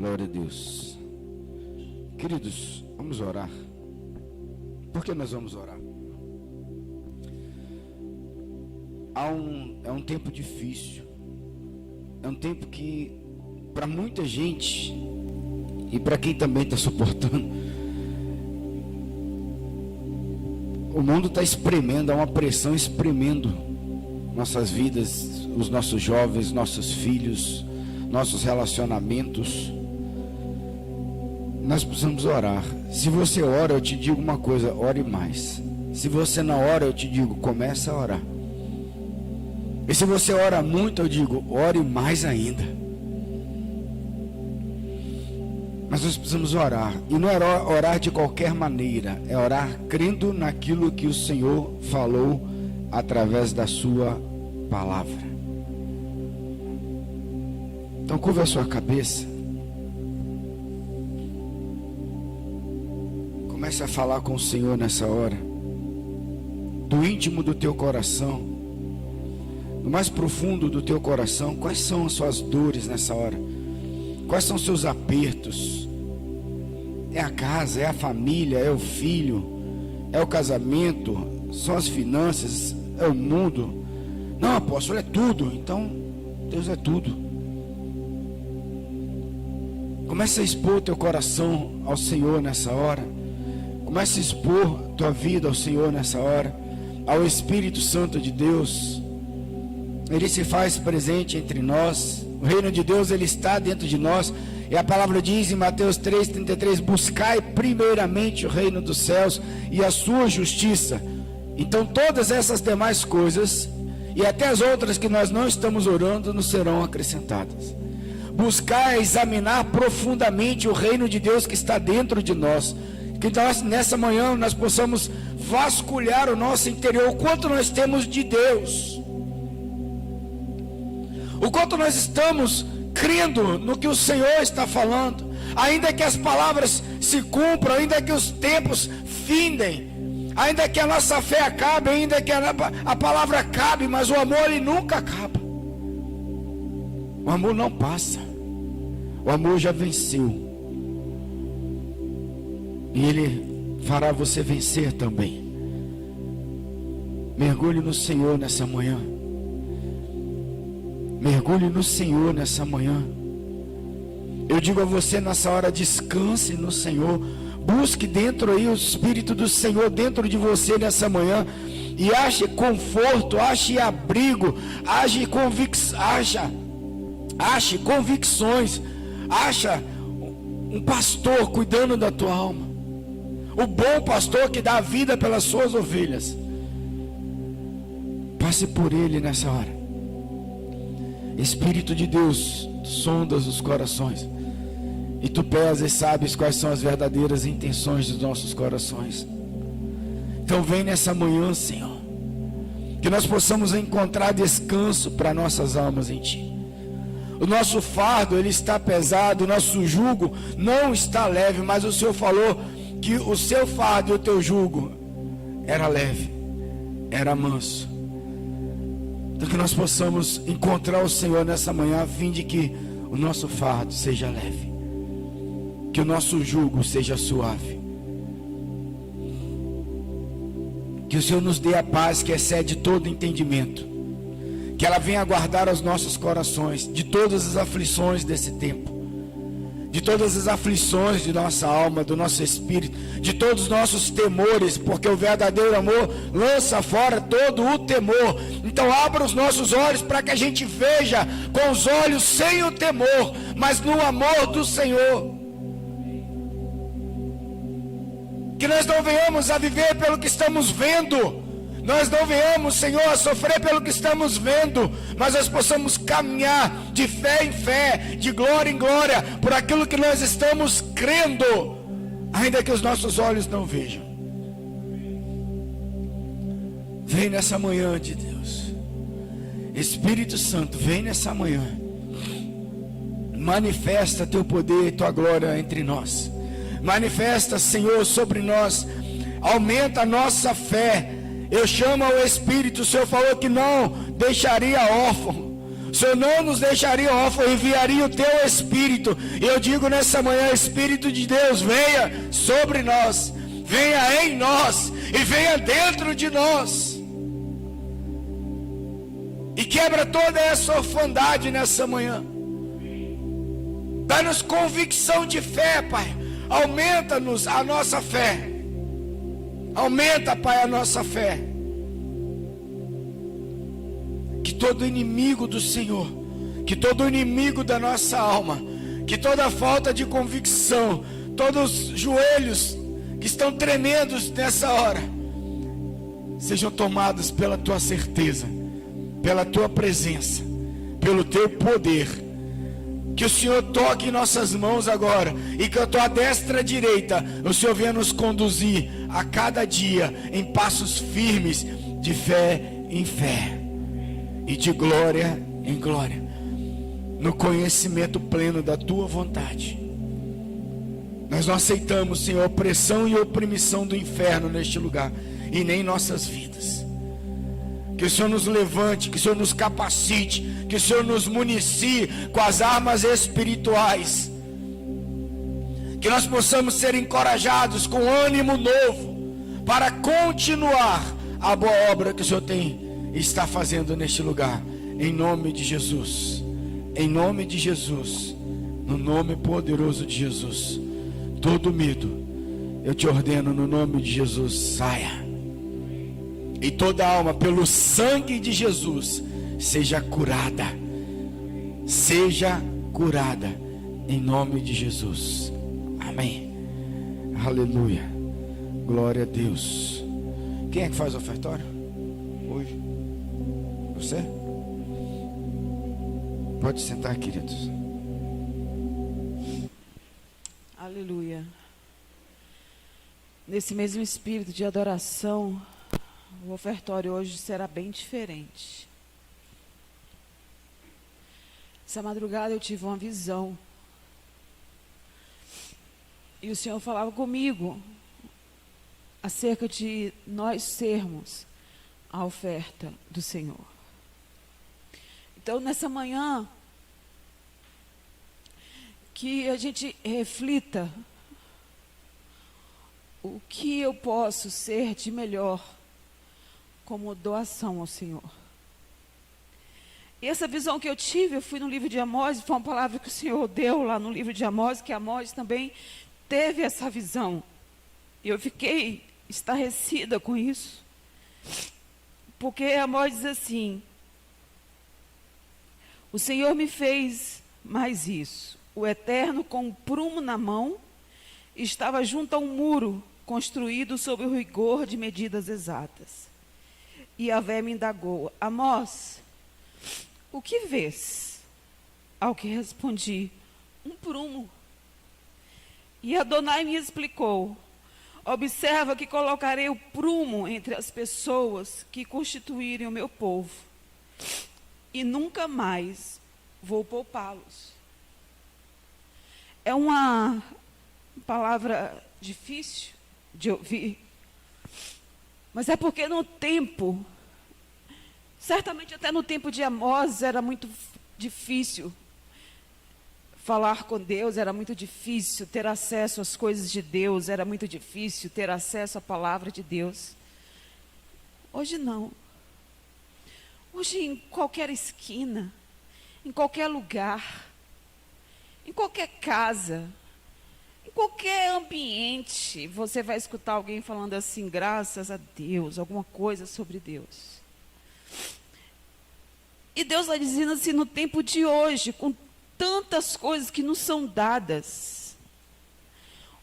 Glória a Deus. Queridos, vamos orar. Por que nós vamos orar? É um tempo difícil. É um tempo que, para muita gente, e para quem também está suportando, o mundo está espremendo, há uma pressão espremendo nossas vidas, os nossos jovens, nossos filhos, nossos relacionamentos. Nós precisamos orar. Se você ora, eu te digo uma coisa: ore mais. Se você não ora, eu te digo, comece a orar. E se você ora muito, eu digo, ore mais ainda. Mas nós precisamos orar. E não é orar de qualquer maneira, é orar crendo naquilo que o Senhor falou através da sua palavra. Então curva a sua cabeça. Comece a falar com o Senhor nessa hora, do íntimo do teu coração, no mais profundo do teu coração. Quais são as suas dores nessa hora? Quais são os seus apertos? É a casa, é a família, é o filho, é o casamento, são as finanças, é o mundo? Não, apóstolo, é tudo. Então Deus é tudo. Comece a expor teu coração ao Senhor nessa hora. Comece a expor tua vida ao Senhor nessa hora, ao Espírito Santo de Deus. Ele se faz presente entre nós. O reino de Deus, ele está dentro de nós. E a palavra diz em Mateus 3,33: buscai primeiramente o reino dos céus e a sua justiça. Então todas essas demais coisas, e até as outras que nós não estamos orando, nos serão acrescentadas. Buscar examinar profundamente o reino de Deus que está dentro de nós. Que nós, nessa manhã, nós possamos vasculhar o nosso interior, o quanto nós temos de Deus, o quanto nós estamos crendo no que o Senhor está falando, ainda que as palavras se cumpram, ainda que os tempos findem, ainda que a nossa fé acabe, ainda que a palavra acabe, mas o amor, ele nunca acaba. O amor não passa. O amor já venceu. E Ele fará você vencer também. Mergulhe no Senhor nessa manhã. Mergulhe no Senhor nessa manhã. Eu digo a você nessa hora: descanse no Senhor. Busque dentro aí o Espírito do Senhor dentro de você nessa manhã. E ache conforto, ache abrigo, ache convicções. Acha um pastor cuidando da tua alma. O bom pastor que dá a vida pelas suas ovelhas. Passe por ele nessa hora. Espírito de Deus, tu sondas os corações, e tu pesas e sabes quais são as verdadeiras intenções dos nossos corações. Então vem nessa manhã, Senhor, que nós possamos encontrar descanso para nossas almas em Ti. O nosso fardo, ele está pesado, o nosso jugo não está leve, mas o Senhor falou que o seu fardo e o teu jugo era leve, era manso. Então que nós possamos encontrar o Senhor nessa manhã, a fim de que o nosso fardo seja leve, que o nosso jugo seja suave, que o Senhor nos dê a paz que excede todo entendimento, que ela venha guardar os nossos corações de todas as aflições desse tempo, de todas as aflições de nossa alma, do nosso espírito, de todos os nossos temores, porque o verdadeiro amor lança fora todo o temor. Então abra os nossos olhos para que a gente veja com os olhos sem o temor, mas no amor do Senhor. Que nós não venhamos a viver pelo que estamos vendo, nós não venhamos, Senhor, a sofrer pelo que estamos vendo, mas nós possamos caminhar de fé em fé, de glória em glória, por aquilo que nós estamos crendo, ainda que os nossos olhos não vejam. Vem nessa manhã de Deus, Espírito Santo, vem nessa manhã, manifesta teu poder e tua glória entre nós, manifesta, Senhor, sobre nós, aumenta a nossa fé. Eu chamo ao Espírito. O Senhor falou que não deixaria órfão. O O Senhor não nos deixaria órfãos, enviaria o teu Espírito. E eu digo nessa manhã, Espírito de Deus, venha sobre nós, venha em nós e venha dentro de nós. E quebra toda essa orfandade nessa manhã. Dá-nos convicção de fé, Pai. Aumenta-nos a nossa fé. Aumenta, Pai, a nossa fé. Que todo inimigo do Senhor, que todo inimigo da nossa alma, que toda falta de convicção, todos os joelhos que estão tremendo nessa hora, sejam tomados pela tua certeza, pela tua presença, pelo teu poder. Que o Senhor toque em nossas mãos agora, e que a tua destra direita, o Senhor venha nos conduzir a cada dia em passos firmes, de fé em fé e de glória em glória, no conhecimento pleno da tua vontade. Nós não aceitamos, Senhor, opressão e opressão do inferno neste lugar e nem em nossas vidas. Que o Senhor nos levante, que o Senhor nos capacite, que o Senhor nos municie com as armas espirituais, que nós possamos ser encorajados com ânimo novo para continuar a boa obra que o Senhor está fazendo neste lugar, em nome de Jesus, em nome de Jesus, no nome poderoso de Jesus. Todo medo, eu te ordeno no nome de Jesus, saia. E toda alma, pelo sangue de Jesus, seja curada. Seja curada, em nome de Jesus. Amém. Aleluia. Glória a Deus. Quem é que faz o ofertório hoje? Você? Pode sentar, queridos. Aleluia. Nesse mesmo espírito de adoração, o ofertório hoje será bem diferente. Essa madrugada eu tive uma visão. E o Senhor falava comigo acerca de nós sermos a oferta do Senhor. Então, nessa manhã, que a gente reflita o que eu posso ser de melhor como doação ao Senhor. E essa visão que eu tive, eu fui no livro de Amós, foi uma palavra que o Senhor deu lá no livro de Amós, que Amós também teve essa visão. E eu fiquei estarrecida com isso. Porque Amós diz assim: o Senhor me fez mais isso. O Eterno, com um prumo na mão, estava junto a um muro construído sob o rigor de medidas exatas. E Yahvé me indagou: Amós, o que vês? Ao que respondi: um prumo. E Adonai me explicou: observa que colocarei o prumo entre as pessoas que constituírem o meu povo, e nunca mais vou poupá-los. É uma palavra difícil de ouvir, mas é porque no tempo, certamente até no tempo de Amós, era muito difícil falar com Deus, era muito difícil ter acesso às coisas de Deus, era muito difícil ter acesso à palavra de Deus. Hoje não. Hoje, em qualquer esquina, em qualquer lugar, em qualquer casa, em qualquer ambiente, você vai escutar alguém falando assim: graças a Deus, alguma coisa sobre Deus. E Deus está dizendo assim, no tempo de hoje, com tantas coisas que nos são dadas,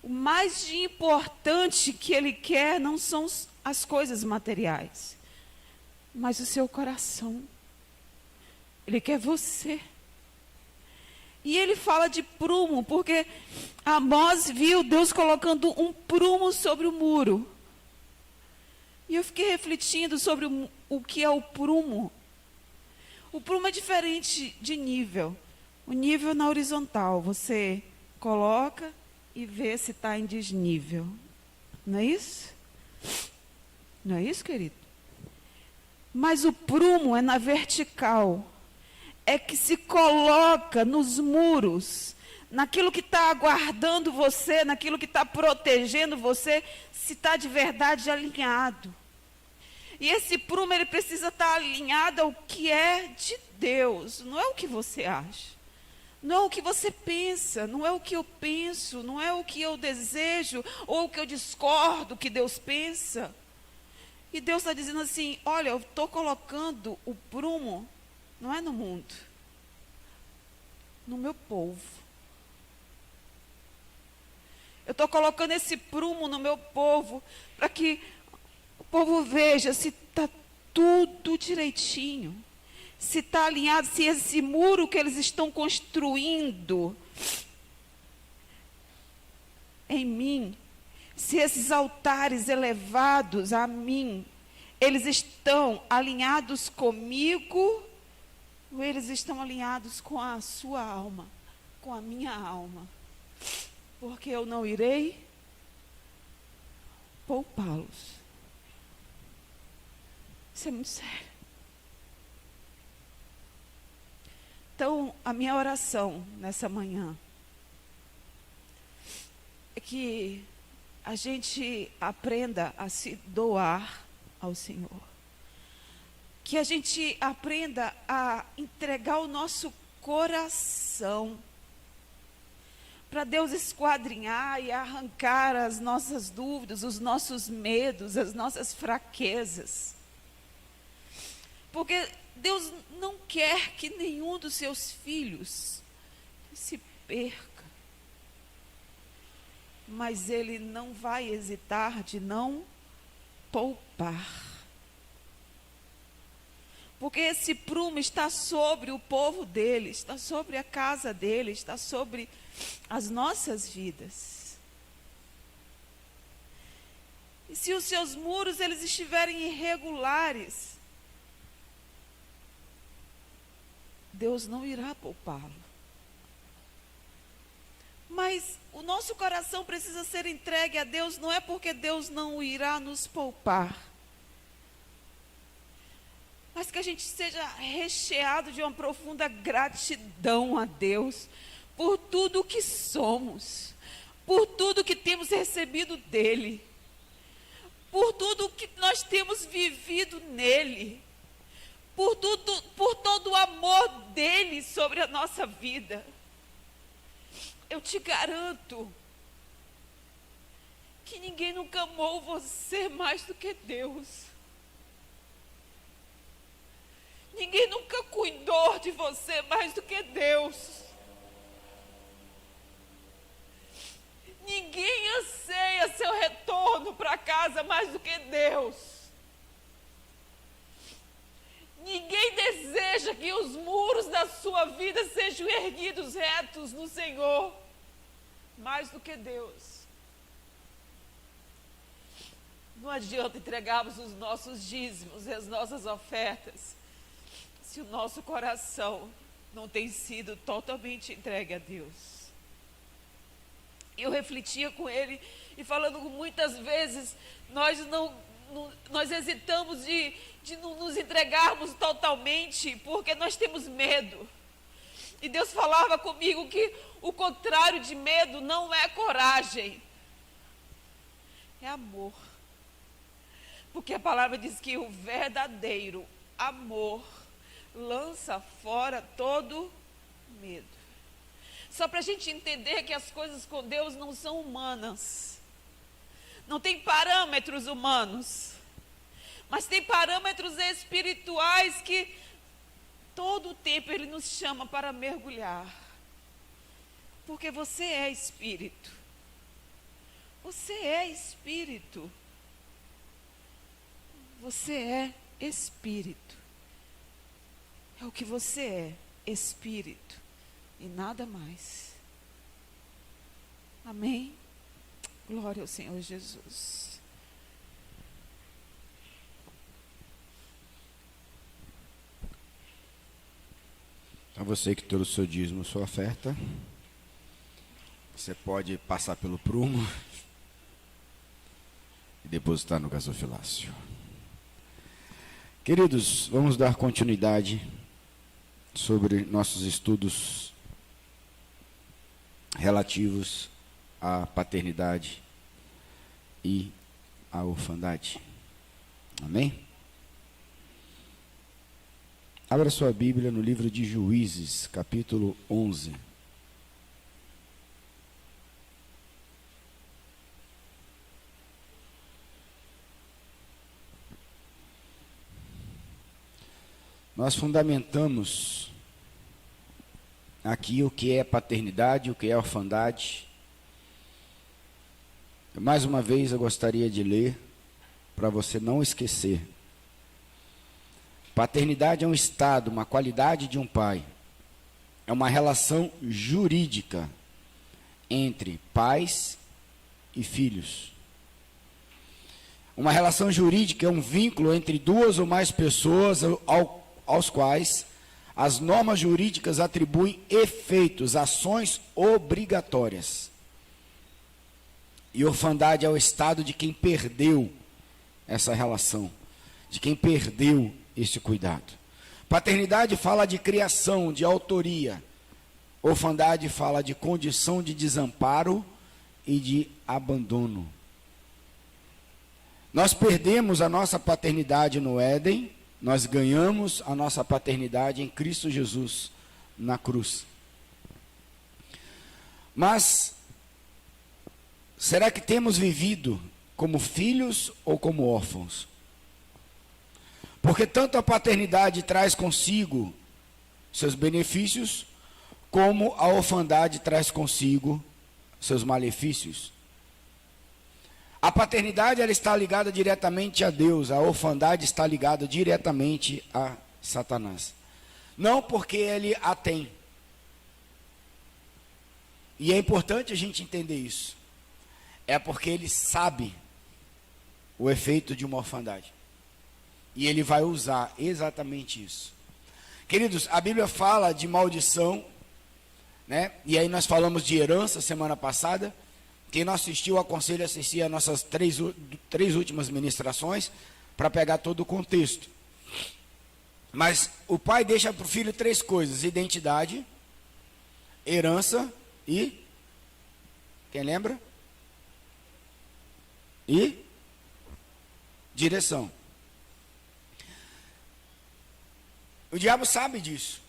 o mais de importante que Ele quer não são as coisas materiais, mas o seu coração. Ele quer você. E ele fala de prumo, porque Amós viu Deus colocando um prumo sobre o muro. E eu fiquei refletindo sobre o que é o prumo. O prumo é diferente de nível. O nível na horizontal, você coloca e vê se está em desnível. Não é isso? Não é isso, querido? Mas o prumo é na vertical. é que se coloca nos muros, naquilo que está aguardando você, naquilo que está protegendo você, se está de verdade alinhado. E esse prumo, ele precisa estar alinhado ao que é de Deus, não é o que você acha, não é o que você pensa, não é o que eu penso, não é o que eu desejo, ou o que eu discordo que Deus pensa. E Deus está dizendo assim, olha, eu estou colocando o prumo, não é no mundo, no meu povo. Eu estou colocando esse prumo no meu povo, para que o povo veja se está tudo direitinho, se está alinhado, se esse muro que eles estão construindo em mim, se esses altares elevados a mim, eles estão alinhados comigo, ou eles estão alinhados com a sua alma, com a minha alma. Porque eu não irei poupá-los. Isso é muito sério. Então, a minha oração nessa manhã é que a gente aprenda a se doar ao Senhor. Que a gente aprenda a entregar o nosso coração para Deus esquadrinhar e arrancar as nossas dúvidas, os nossos medos, as nossas fraquezas. Porque Deus não quer que nenhum dos seus filhos se perca. Mas Ele não vai hesitar de não poupar. Porque esse prumo está sobre o povo dele, está sobre a casa dele, está sobre as nossas vidas. E se os seus muros eles estiverem irregulares, Deus não irá poupá-lo. Mas o nosso coração precisa ser entregue a Deus, não é porque Deus não irá nos poupar, mas que a gente seja recheado de uma profunda gratidão a Deus, por tudo que somos, por tudo que temos recebido dEle, por tudo que nós temos vivido nele, por todo o amor dEle sobre a nossa vida. Eu te garanto que ninguém nunca amou você mais do que Deus. Ninguém nunca cuidou de você mais do que Deus. Ninguém anseia seu retorno para casa mais do que Deus. Ninguém deseja que os muros da sua vida sejam erguidos retos no Senhor mais do que Deus. Não adianta entregarmos os nossos dízimos e as nossas ofertas se o nosso coração não tem sido totalmente entregue a Deus. Eu refletia com ele e falando muitas vezes, nós hesitamos de não nos entregarmos totalmente, porque nós temos medo. E Deus falava comigo que o contrário de medo não é coragem, é amor. Porque a palavra diz que o verdadeiro amor lança fora todo medo. Só para a gente entender que as coisas com Deus não são humanas. Não tem parâmetros humanos. Mas tem parâmetros espirituais que todo o tempo Ele nos chama para mergulhar. Porque você é espírito. Você é espírito. Você é espírito. É o que você é, espírito. E nada mais. Amém? Glória ao Senhor Jesus. A você que trouxe o seu dízimo, sua oferta, você pode passar pelo prumo e depositar no gasofilácio. Queridos, vamos dar continuidade sobre nossos estudos relativos à paternidade e à orfandade. Amém? Abra sua Bíblia no livro de Juízes, capítulo 11. Nós fundamentamos aqui o que é paternidade, o que é orfandade. Mais uma vez eu gostaria de ler, para você não esquecer. Paternidade é um estado, uma qualidade de um pai. É uma relação jurídica entre pais e filhos. Uma relação jurídica é um vínculo entre duas ou mais pessoas aos quais as normas jurídicas atribuem efeitos, ações obrigatórias. E orfandade é o estado de quem perdeu essa relação, de quem perdeu esse cuidado. Paternidade fala de criação, de autoria. Orfandade fala de condição de desamparo e de abandono. Nós perdemos a nossa paternidade no Éden, nós ganhamos a nossa paternidade em Cristo Jesus, na cruz. Mas, será que temos vivido como filhos ou como órfãos? Porque tanto a paternidade traz consigo seus benefícios, como a orfandade traz consigo seus malefícios. A paternidade ela está ligada diretamente a Deus, a orfandade está ligada diretamente a Satanás. Não porque ele a tem. E é importante a gente entender isso. É porque ele sabe o efeito de uma orfandade. E ele vai usar exatamente isso. Queridos, a Bíblia fala de maldição, né? E aí nós falamos de herança semana passada. Quem não assistiu, aconselho a assistir as nossas três últimas ministrações, para pegar todo o contexto. Mas o pai deixa para o filho 3 coisas: identidade, herança e... Quem lembra? E direção. O diabo sabe disso.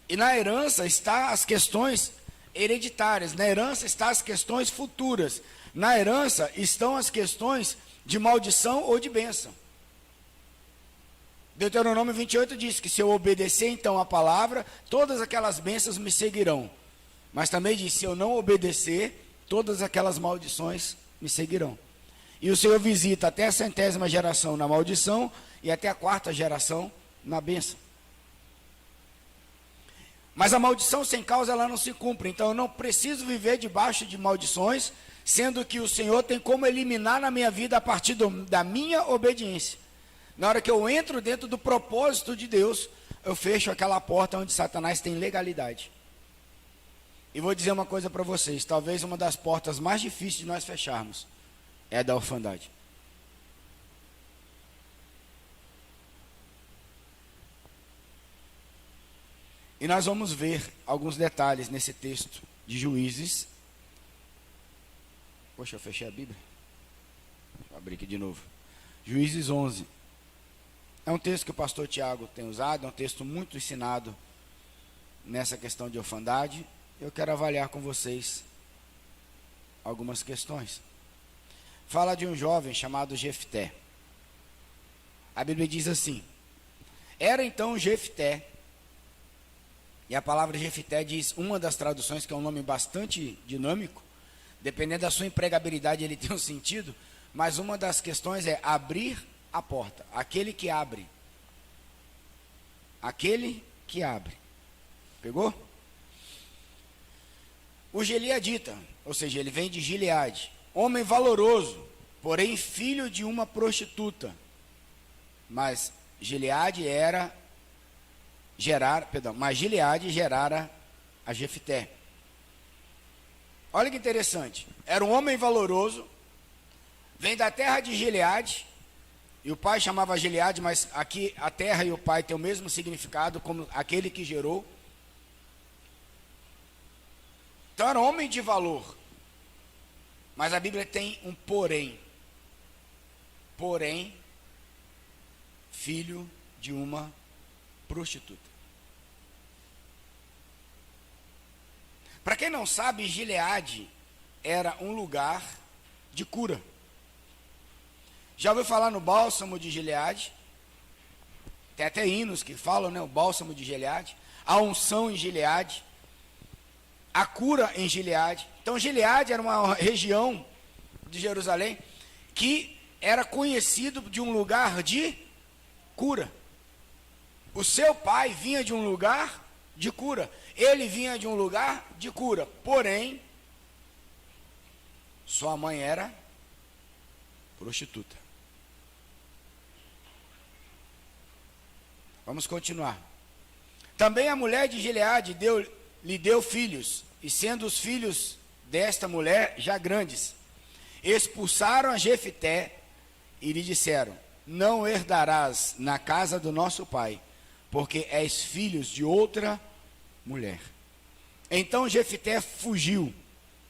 E na herança está as questões hereditárias, na herança estão as questões futuras, na herança estão as questões de maldição ou de bênção. Deuteronômio 28 diz que se eu obedecer então a palavra, todas aquelas bênçãos me seguirão. Mas também diz, se eu não obedecer, todas aquelas maldições me seguirão. E o Senhor visita até a 100ª geração na maldição e até a 4ª geração na bênção. Mas a maldição sem causa ela não se cumpre. Então eu não preciso viver debaixo de maldições, sendo que o Senhor tem como eliminar na minha vida a partir da minha obediência. Na hora que eu entro dentro do propósito de Deus, eu fecho aquela porta onde Satanás tem legalidade. E vou dizer uma coisa para vocês, talvez uma das portas mais difíceis de nós fecharmos é a da orfandade. E nós vamos ver alguns detalhes nesse texto de Juízes. Poxa, eu fechei a Bíblia. Deixa eu abrir aqui de novo. Juízes 11. É um texto que o pastor Tiago tem usado, é um texto muito ensinado nessa questão de orfandade. Eu quero avaliar com vocês algumas questões. Fala de um jovem chamado Jefté. A Bíblia diz assim: era então Jefté, e a palavra Jefté diz, uma das traduções, que é um nome bastante dinâmico, dependendo da sua empregabilidade ele tem um sentido, mas uma das questões é abrir a porta, aquele que abre. Aquele que abre. Pegou? O Gileadita, ou seja, ele vem de Gileade, homem valoroso, porém filho de uma prostituta. Mas Gileade gerara a Jefté. Olha que interessante. Era um homem valoroso, vem da terra de Gileade, E o pai chamava Gileade, mas aqui a terra e o pai têm o mesmo significado como aquele que gerou. Então era um homem de valor. Mas a Bíblia tem um porém. Porém, filho de uma prostituta. Para quem não sabe, Gileade era um lugar de cura. Já ouviu falar no bálsamo de Gileade? Tem até hinos que falam, né? O bálsamo de Gileade, a unção em Gileade, a cura em Gileade. Então Gileade era uma região de Jerusalém que era conhecido de um lugar de cura. O seu pai vinha de um lugar de cura. Ele vinha de um lugar de cura. Porém, sua mãe era prostituta. Vamos continuar. Também a mulher de Gileade lhe deu filhos, e sendo os filhos desta mulher já grandes, expulsaram a Jefité e lhe disseram: não herdarás na casa do nosso pai, porque és filhos de outra mulher. Então Jefité fugiu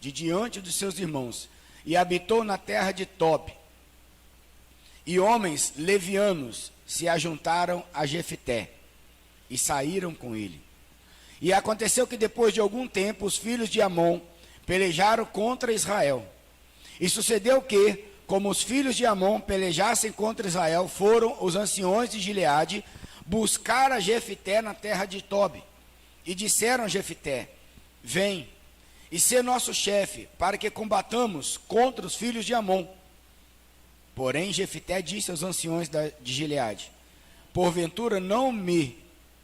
de diante dos seus irmãos e habitou na terra de Tob. E homens levianos se ajuntaram a Jefité e saíram com ele. E aconteceu que depois de algum tempo os filhos de Amon pelejaram contra Israel. E sucedeu que, como os filhos de Amon pelejassem contra Israel, foram os anciões de Gileade buscar a Jefité na terra de Tob. E disseram a Jefité: vem e sê nosso chefe, para que combatamos contra os filhos de Amon. Porém Jefité disse aos anciões de Gileade: porventura não me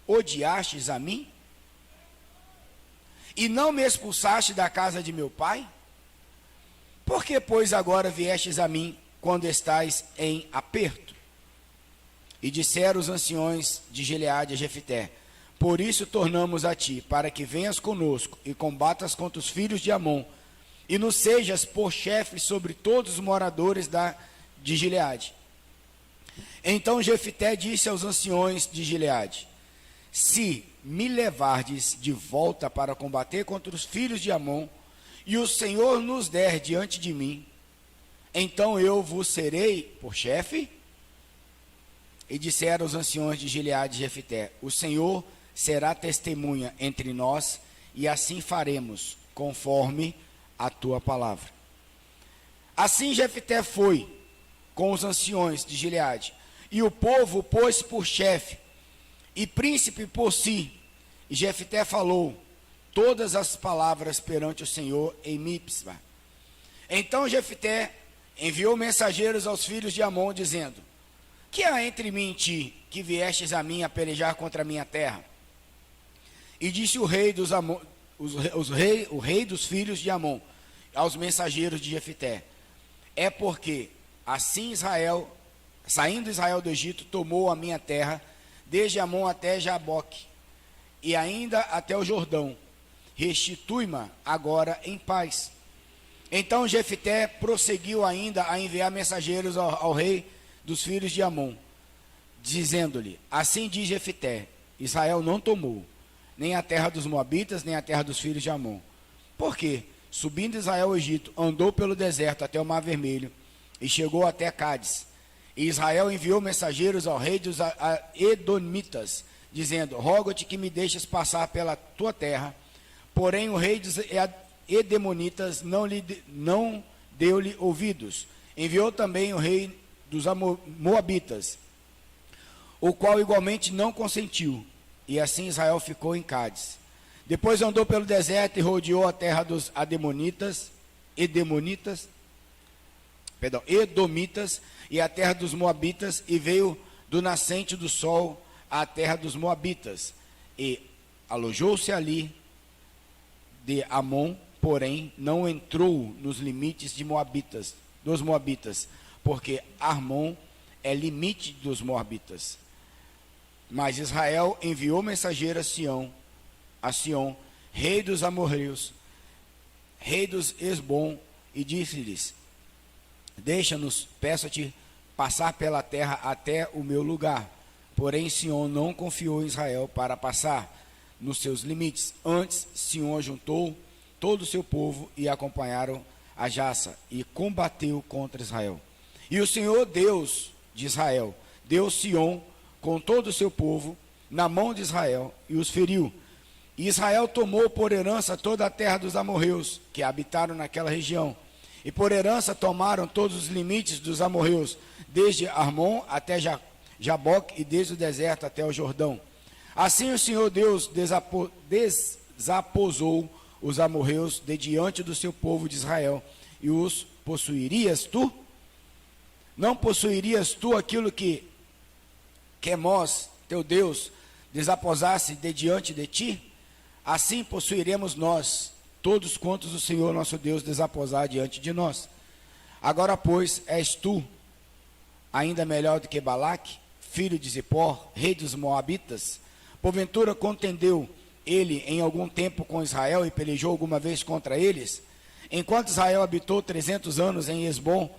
odiastes a mim? E não me expulsaste da casa de meu pai? Por que, pois, agora viestes a mim, quando estais em aperto? E disseram os anciões de Gileade a Jefité: por isso tornamos a ti, para que venhas conosco e combatas contra os filhos de Amon, e nos sejas por chefe sobre todos os moradores de Gileade. Então Jefité disse aos anciões de Gileade: se me levardes de volta para combater contra os filhos de Amon, e o Senhor nos der diante de mim, então eu vos serei por chefe? E disseram os anciões de Gileade e Jefité: o Senhor será testemunha entre nós, e assim faremos, conforme a tua palavra. Assim Jefité foi com os anciões de Gileade, e o povo pôs por chefe e príncipe por si. E Jefité falou todas as palavras perante o Senhor em Mizpá. Então Jefité enviou mensageiros aos filhos de Amon, dizendo: que há entre mim e ti, que viestes a mim a pelejar contra a minha terra? E disse o rei dos filhos de Amon aos mensageiros de Jefité: é porque assim Israel, saindo Israel do Egito, tomou a minha terra, desde Amon até Jaboque, e ainda até o Jordão. Restitui-me agora em paz. Então Jefité prosseguiu ainda a enviar mensageiros ao rei dos filhos de Amon, dizendo-lhe: assim diz Jefité: Israel não tomou nem a terra dos Moabitas, nem a terra dos filhos de Amon. Porque, subindo Israel ao Egito, andou pelo deserto até o Mar Vermelho, e chegou até Cádiz. E Israel enviou mensageiros ao rei dos Edomitas, dizendo: rogo-te que me deixes passar pela tua terra. Porém o rei dos Edemonitas não deu-lhe ouvidos. Enviou também o rei dos Moabitas, o qual igualmente não consentiu. E assim Israel ficou em Cádiz. Depois andou pelo deserto e rodeou a terra dos Edomitas, e a terra dos Moabitas, e veio do nascente do sol à terra dos Moabitas, e alojou-se ali de Amon, porém não entrou nos limites dos Moabitas, porque Armon é limite dos Moabitas. Mas Israel enviou mensageiro a Sion, rei dos amorreus, rei dos Esbom, e disse-lhes: deixa-nos, peço-te, passar pela terra até o meu lugar. Porém, Sion não confiou em Israel para passar nos seus limites. Antes, Sion juntou todo o seu povo e acompanharam a Jaça e combateu contra Israel. E o Senhor Deus de Israel deu Sion com todo o seu povo na mão de Israel e os feriu. E Israel tomou por herança toda a terra dos amorreus que habitaram naquela região. E por herança tomaram todos os limites dos amorreus, desde Armon até Jaboque e desde o deserto até o Jordão. Assim o Senhor Deus desaposou os amorreus de diante do seu povo de Israel. E os possuirias tu? Não possuirias tu aquilo que Quemós, teu Deus, desaposasse de diante de ti? Assim possuiremos nós, todos quantos o Senhor nosso Deus desaposar diante de nós. Agora, pois, és tu ainda melhor do que Balaque, filho de Zippor, rei dos Moabitas? Porventura contendeu ele em algum tempo com Israel e pelejou alguma vez contra eles? Enquanto Israel habitou 300 anos em Esbom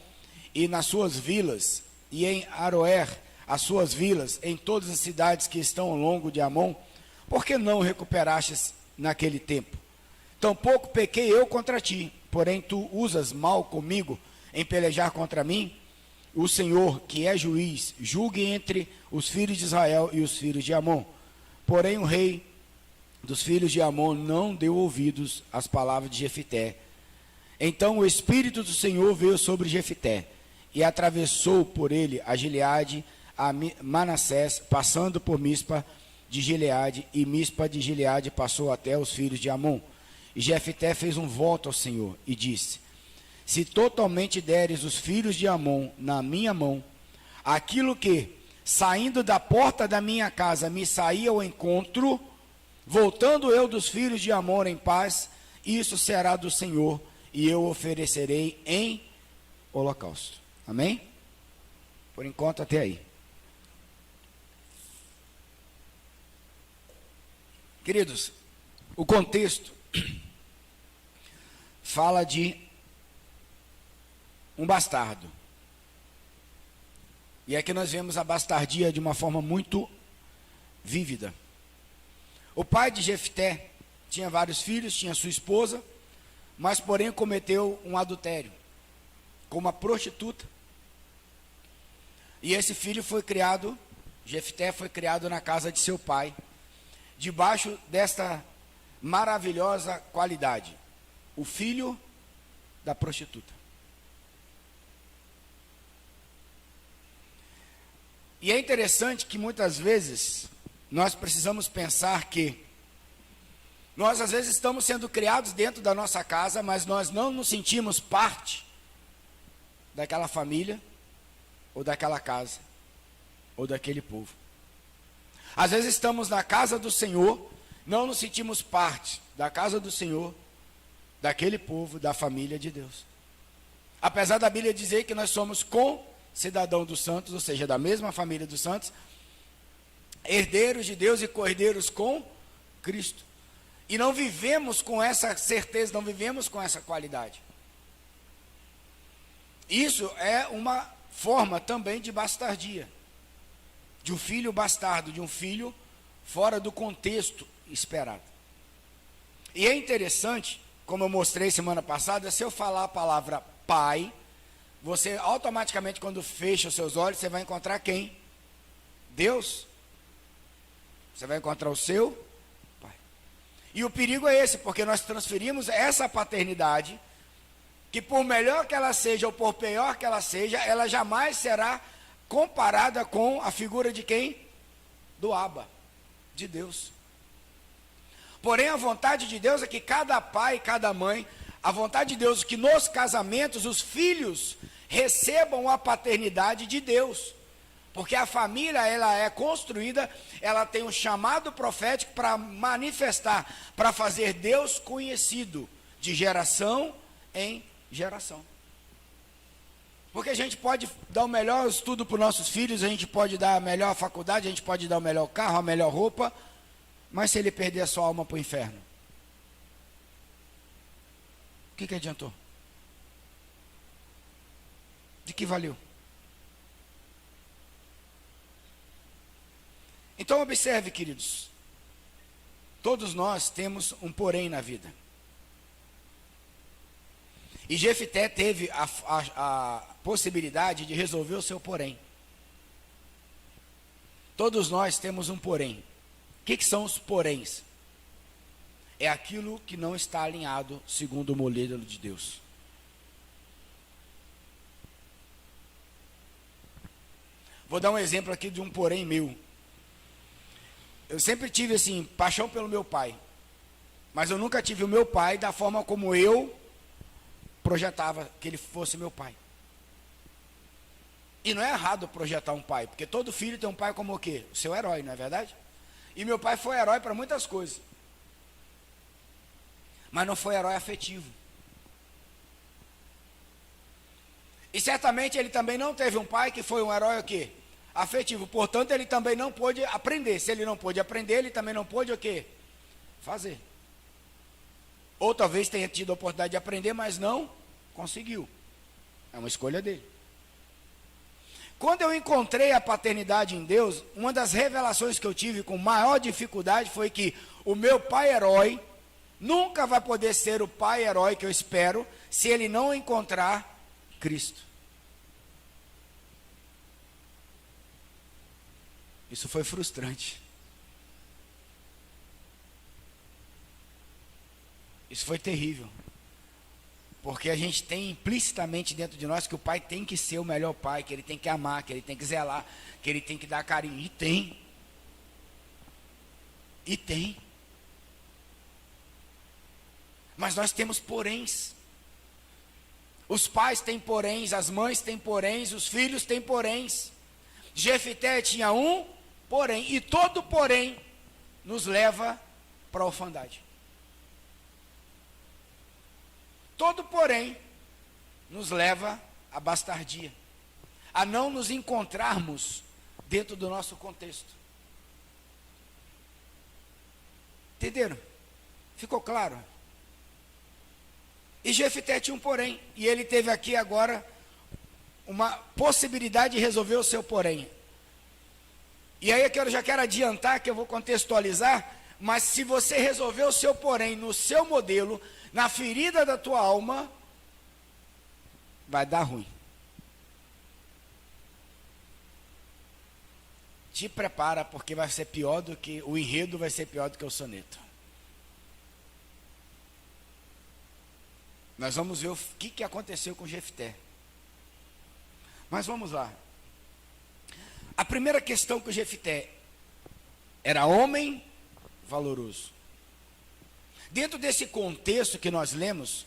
e nas suas vilas, e em Aroer, as suas vilas, em todas as cidades que estão ao longo de Amon, por que não recuperastes naquele tempo? Tampouco pequei eu contra ti, porém tu usas mal comigo em pelejar contra mim? O Senhor, que é juiz, julgue entre os filhos de Israel e os filhos de Amon. Porém o rei dos filhos de Amon não deu ouvidos às palavras de Jefité. Então o Espírito do Senhor veio sobre Jefité, e atravessou por ele a Gileade, a Manassés, passando por Mispa de Gileade, e Mispa de Gileade passou até os filhos de Amon. E Jefité fez um voto ao Senhor, e disse: se totalmente deres os filhos de Amon na minha mão, aquilo que, saindo da porta da minha casa, me saía ao encontro, voltando eu dos filhos de Amon em paz, isso será do Senhor, e eu oferecerei em holocausto. Amém? Por enquanto, até aí. Queridos, o contexto fala de um bastardo. E aqui nós vemos a bastardia de uma forma muito vívida. O pai de Jefté tinha vários filhos, tinha sua esposa, mas porém cometeu um adultério com uma prostituta. E esse filho foi criado, Jefté foi criado na casa de seu pai, debaixo desta maravilhosa qualidade: o filho da prostituta. E é interessante que muitas vezes nós precisamos pensar que nós às vezes estamos sendo criados dentro da nossa casa, mas nós não nos sentimos parte daquela família, ou daquela casa, ou daquele povo. Às vezes estamos na casa do Senhor, não nos sentimos parte da casa do Senhor, daquele povo, da família de Deus. Apesar da Bíblia dizer que nós somos cidadão dos santos, ou seja, da mesma família dos santos, herdeiros de Deus e co-herdeiros com Cristo. E não vivemos com essa certeza, não vivemos com essa qualidade. Isso é uma forma também de bastardia, de um filho bastardo, de um filho fora do contexto esperado. E é interessante, como eu mostrei semana passada, se eu falar a palavra pai, você automaticamente, quando fecha os seus olhos, você vai encontrar quem? Deus. Você vai encontrar o seu pai. E o perigo é esse, porque nós transferimos essa paternidade, que por melhor que ela seja, ou por pior que ela seja, ela jamais será comparada com a figura de quem? Do Abba, de Deus. Porém, a vontade de Deus é que cada pai, cada mãe, a vontade de Deus é que nos casamentos os filhos recebam a paternidade de Deus. Porque a família, ela é construída, ela tem um chamado profético para manifestar, para fazer Deus conhecido de geração em geração. Porque a gente pode dar o melhor estudo para os nossos filhos, a gente pode dar a melhor faculdade, a gente pode dar o melhor carro, a melhor roupa, mas se ele perder a sua alma para o inferno, o que adiantou? De que valeu? Então observe, queridos, todos nós temos um porém na vida. E Jefté teve a possibilidade de resolver o seu porém. Todos nós temos um porém. O que são os poréns? É aquilo que não está alinhado segundo o modelo de Deus. Vou dar um exemplo aqui de um porém meu. Eu sempre tive assim, paixão pelo meu pai. Mas eu nunca tive o meu pai da forma como eu projetava que ele fosse meu pai. E não é errado projetar um pai, porque todo filho tem um pai como o quê? O seu herói, não é verdade? E meu pai foi herói para muitas coisas. Mas não foi herói afetivo. E certamente ele também não teve um pai que foi um herói o quê? Afetivo. Portanto, ele também não pôde aprender. Se ele não pôde aprender, ele também não pôde o quê? Fazer. Ou talvez tenha tido a oportunidade de aprender, mas não conseguiu. É uma escolha dele. Quando eu encontrei a paternidade em Deus, uma das revelações que eu tive com maior dificuldade foi que o meu pai herói nunca vai poder ser o pai herói que eu espero se ele não encontrar Cristo. Isso foi frustrante. Isso foi terrível. Porque a gente tem implicitamente dentro de nós que o pai tem que ser o melhor pai, que ele tem que amar, que ele tem que zelar, que ele tem que dar carinho. E tem. E tem. Mas nós temos poréns. Os pais têm poréns, as mães têm poréns, os filhos têm poréns. Jefté tinha um porém, e todo porém nos leva para a orfandade. Todo porém nos leva à bastardia, a não nos encontrarmos dentro do nosso contexto. Entenderam? Ficou claro? E Jefté tinha um porém, e ele teve aqui agora uma possibilidade de resolver o seu porém. E aí eu já quero adiantar que eu vou contextualizar, mas se você resolver o seu porém no seu modelo, na ferida da tua alma, vai dar ruim. Te prepara, porque vai ser pior do que, o enredo vai ser pior do que o soneto. Nós vamos ver o que aconteceu com Jefté. Mas vamos lá. A primeira questão com Jefté era homem valoroso. Dentro desse contexto que nós lemos,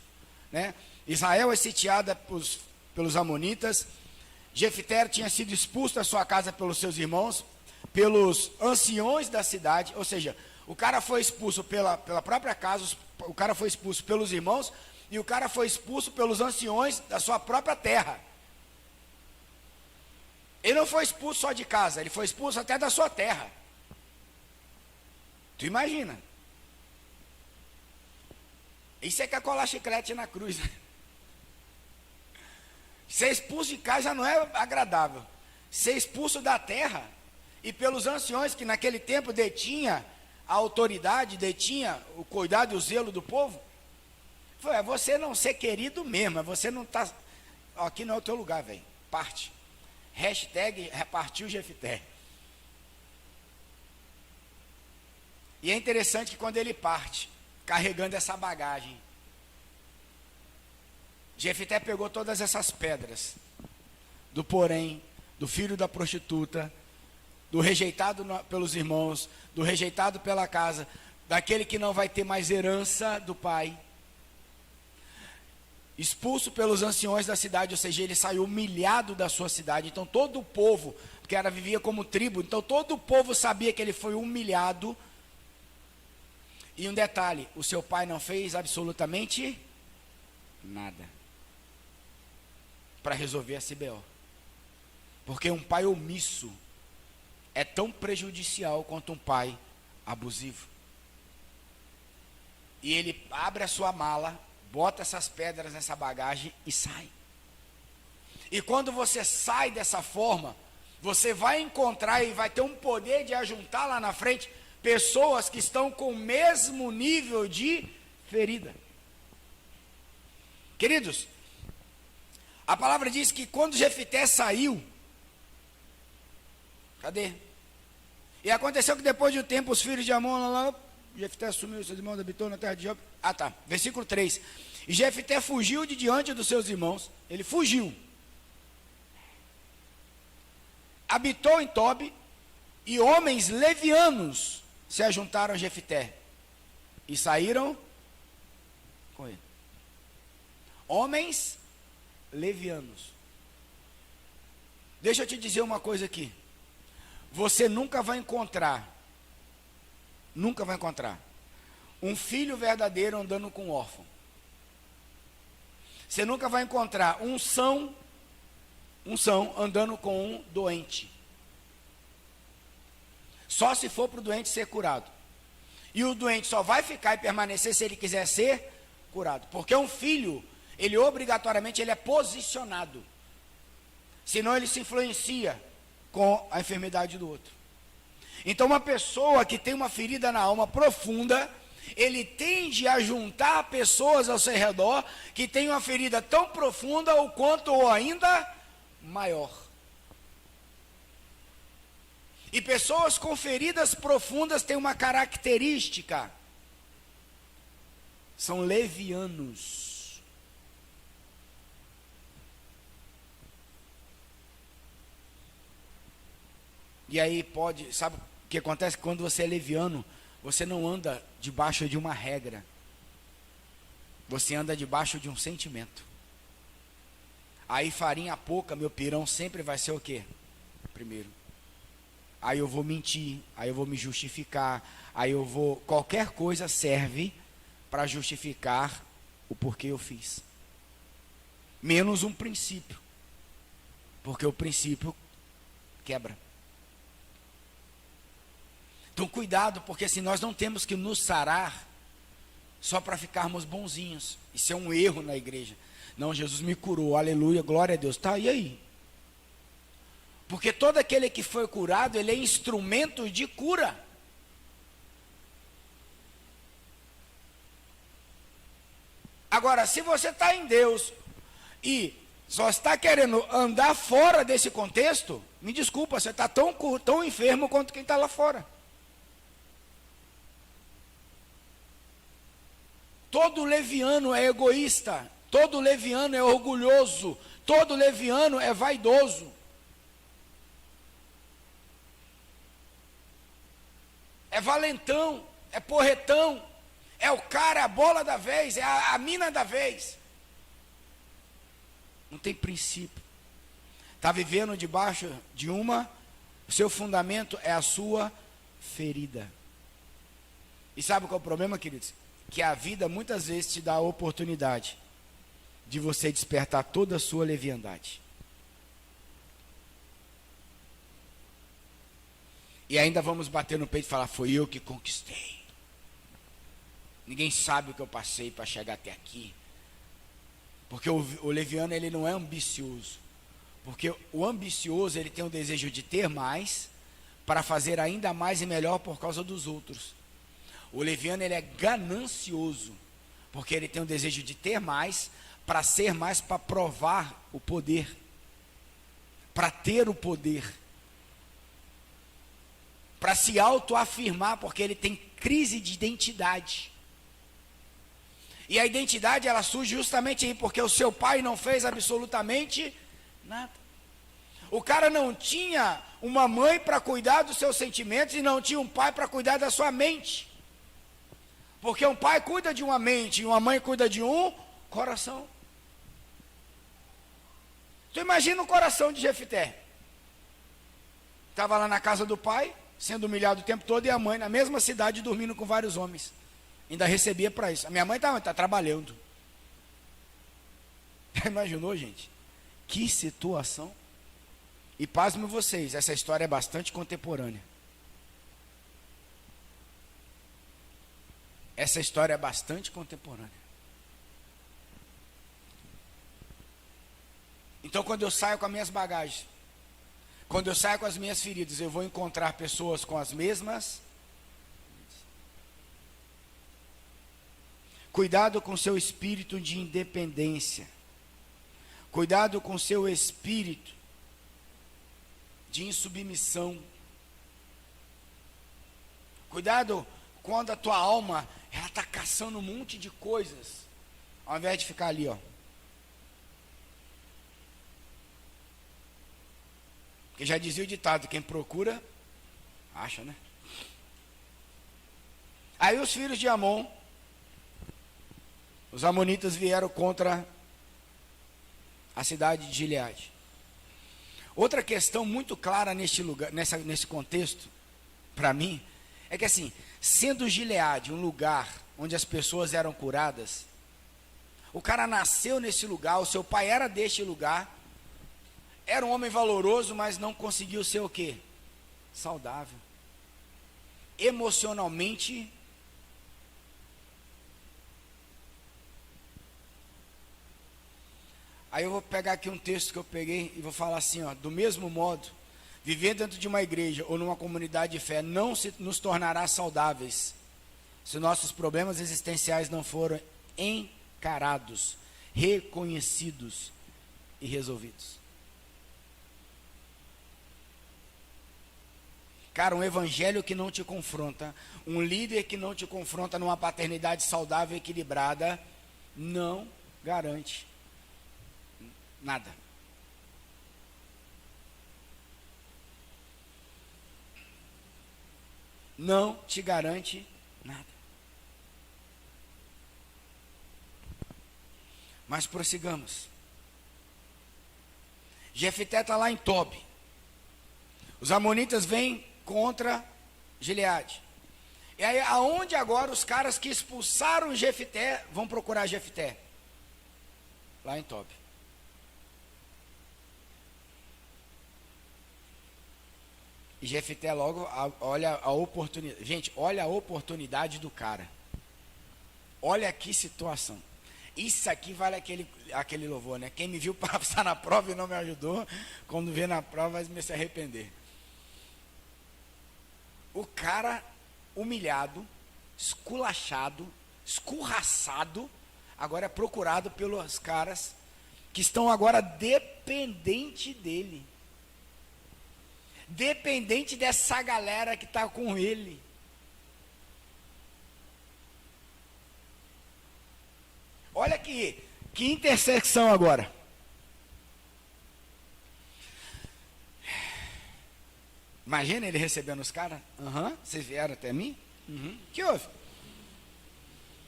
né, Israel é sitiada pelos amonitas. Jefté tinha sido expulso da sua casa pelos seus irmãos, pelos anciões da cidade. Ou seja, o cara foi expulso pela própria casa, o cara foi expulso pelos irmãos, e o cara foi expulso pelos anciões da sua própria terra. Ele não foi expulso só de casa, ele foi expulso até da sua terra. Tu imagina? Isso é que é colar chiclete na cruz. Ser expulso de casa já não é agradável. Ser expulso da terra, e pelos anciões que naquele tempo detinha a autoridade, detinha o cuidado e o zelo do povo. Foi, é você não ser querido mesmo, é você não está... Aqui não é o teu lugar, velho. Parte. Hashtag repartiu Jefté. E é interessante que quando ele parte, carregando essa bagagem, Jefté pegou todas essas pedras, do porém, do filho da prostituta, do rejeitado pelos irmãos, do rejeitado pela casa, daquele que não vai ter mais herança do pai, expulso pelos anciões da cidade, ou seja, ele saiu humilhado da sua cidade. Então todo o povo, porque vivia como tribo, então todo o povo sabia que ele foi humilhado. E um detalhe, o seu pai não fez absolutamente nada para resolver esse BO. Porque um pai omisso é tão prejudicial quanto um pai abusivo. E ele abre a sua mala, bota essas pedras nessa bagagem e sai. E quando você sai dessa forma, Você vai encontrar e vai ter um poder de ajuntar lá na frente pessoas que estão com o mesmo nível de ferida. Queridos, a palavra diz que quando Jefité saiu, cadê? E aconteceu que depois de um tempo os filhos de Amon lá, Jefité assumiu seus irmãos, habitou na terra de Job. Ah tá, versículo 3. E Jefité fugiu de diante dos seus irmãos, ele fugiu. Habitou em Tobi, e homens levianos se ajuntaram a Jefité, e saíram com ele. Homens levianos. Deixa eu te dizer uma coisa aqui. Você nunca vai encontrar um filho verdadeiro andando com um órfão. Você nunca vai encontrar um são andando com um doente. Só se for para o doente ser curado. E o doente só vai ficar e permanecer se ele quiser ser curado. Porque um filho, ele obrigatoriamente ele é posicionado. Senão ele se influencia com a enfermidade do outro. Então uma pessoa que tem uma ferida na alma profunda, ele tende a juntar pessoas ao seu redor que tem uma ferida tão profunda ou quanto ou ainda maior. E pessoas com feridas profundas têm uma característica: são levianos. E aí sabe o que acontece? Quando você é leviano, você não anda debaixo de uma regra, você anda debaixo de um sentimento. Aí farinha pouca, meu pirão sempre vai ser o quê? Primeiro. Aí eu vou mentir, aí eu vou me justificar, qualquer coisa serve para justificar o porquê eu fiz. Menos um princípio, porque o princípio quebra. Então cuidado, porque assim, nós não temos que nos sarar só para ficarmos bonzinhos. Isso é um erro na igreja. Não, Jesus me curou, aleluia, glória a Deus. Tá, e aí? Porque todo aquele que foi curado, ele é instrumento de cura. Agora, se você está em Deus e só está querendo andar fora desse contexto, me desculpa, você está tão enfermo quanto quem está lá fora. Todo leviano é egoísta, todo leviano é orgulhoso, todo leviano é vaidoso. É valentão, é porretão, é o cara, a bola da vez, é a mina da vez. Não tem princípio. Está vivendo debaixo de o seu fundamento é a sua ferida. E sabe qual é o problema, queridos? Que a vida muitas vezes te dá a oportunidade de você despertar toda a sua leviandade. E ainda vamos bater no peito e falar: foi eu que conquistei. Ninguém sabe o que eu passei para chegar até aqui. Porque o leviano, ele não é ambicioso. Porque o ambicioso, ele tem o desejo de ter mais, para fazer ainda mais e melhor por causa dos outros. O leviano, ele é ganancioso, porque ele tem o desejo de ter mais, para ser mais, para provar o poder, para ter o poder, para se autoafirmar, porque ele tem crise de identidade. E a identidade, ela surge justamente aí, porque o seu pai não fez absolutamente nada. O cara não tinha uma mãe para cuidar dos seus sentimentos e não tinha um pai para cuidar da sua mente. Porque um pai cuida de uma mente e uma mãe cuida de um coração. Tu imagina o coração de Jefité. Estava lá na casa do pai, sendo humilhado o tempo todo, e a mãe na mesma cidade dormindo com vários homens. Ainda recebia para isso. A minha mãe está trabalhando. Imaginou, gente? Que situação. E pasmem vocês, essa história é bastante contemporânea. Essa história é bastante contemporânea. Então, quando eu saio com as minhas bagagens, Quando eu saio com as minhas feridas, eu vou encontrar pessoas com as mesmas. Cuidado com seu espírito de independência. Cuidado com seu espírito de insubmissão. Cuidado quando a tua alma, ela está caçando um monte de coisas, ao invés de ficar ali, ó. Porque já dizia o ditado, quem procura, acha, né? Aí os filhos de Amon, os amonitas vieram contra a cidade de Gileade. Outra questão muito clara neste lugar, nesse contexto, para mim, é que assim, sendo Gileade um lugar onde as pessoas eram curadas, o cara nasceu nesse lugar, o seu pai era deste lugar, era um homem valoroso, mas não conseguiu ser o quê? Saudável. Emocionalmente. Aí eu vou pegar aqui um texto que eu peguei e vou falar assim, ó, do mesmo modo, viver dentro de uma igreja ou numa comunidade de fé não nos tornará saudáveis se nossos problemas existenciais não forem encarados, reconhecidos e resolvidos. Cara, um evangelho que não te confronta, um líder que não te confronta numa paternidade saudável e equilibrada, não garante nada. Não te garante nada. Mas prossigamos. Jefité está lá em Tobi. Os amonitas vêm contra Gileade. E aí, aonde agora os caras que expulsaram Jefité vão procurar Jefité? Lá em Tobi. E Jefité logo olha a oportunidade. Gente, olha a oportunidade do cara. Olha que situação. Isso aqui vale aquele louvor, né? Quem me viu passar na prova e não me ajudou, quando vê na prova vai se arrepender. O cara humilhado, esculachado, escurraçado, agora é procurado pelos caras que estão agora dependente dele. Dependente dessa galera que está com ele. Olha que intersecção agora. Imagina ele recebendo os caras. Vocês vieram até mim? Que houve?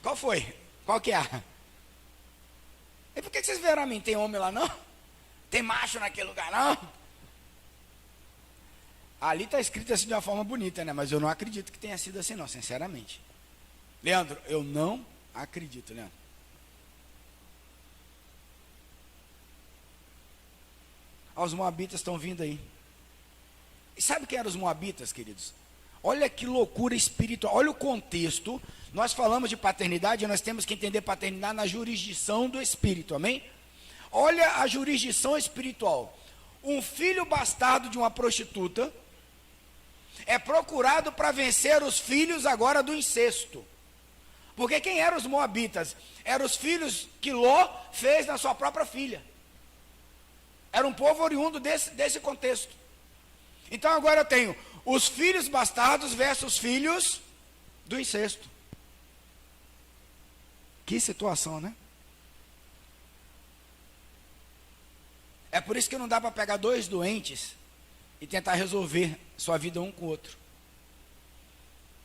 Qual foi? Qual que é? E por que vocês vieram a mim? Tem homem lá não? Tem macho naquele lugar não? Ali está escrito assim de uma forma bonita, né? Mas eu não acredito que tenha sido assim não, sinceramente. Leandro, eu não acredito, Leandro. Os moabitas estão vindo aí. E sabe quem eram os moabitas, queridos? Olha que loucura espiritual, olha o contexto. Nós falamos de paternidade, nós temos que entender paternidade na jurisdição do espírito, amém? Olha a jurisdição espiritual. Um filho bastardo de uma prostituta é procurado para vencer os filhos agora do incesto. Porque quem eram os moabitas? Eram os filhos que Ló fez na sua própria filha. Era um povo oriundo desse contexto. Então agora eu tenho os filhos bastardos versus filhos do incesto. Que situação, né? É por isso que não dá para pegar dois doentes e tentar resolver sua vida um com o outro.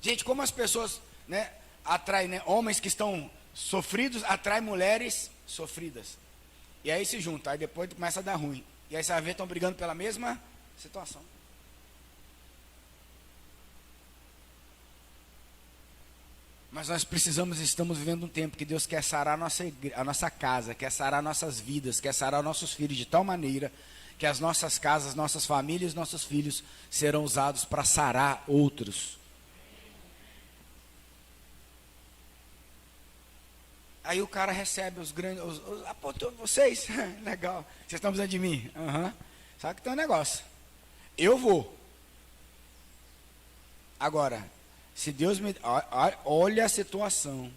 Gente, como as pessoas, né, atraem, né, homens que estão sofridos, atraem mulheres sofridas. E aí se junta, aí depois começa a dar ruim. E aí você vai ver, estão brigando pela mesma situação. Mas nós estamos vivendo um tempo que Deus quer sarar a nossa casa, quer sarar nossas vidas, quer sarar nossos filhos de tal maneira que as nossas casas, nossas famílias, nossos filhos serão usados para sarar outros. Aí o cara recebe os grandes, vocês, legal, vocês estão precisando de mim? Sabe que tem um negócio. eu vou. Agora, se Deus me... Olha a situação.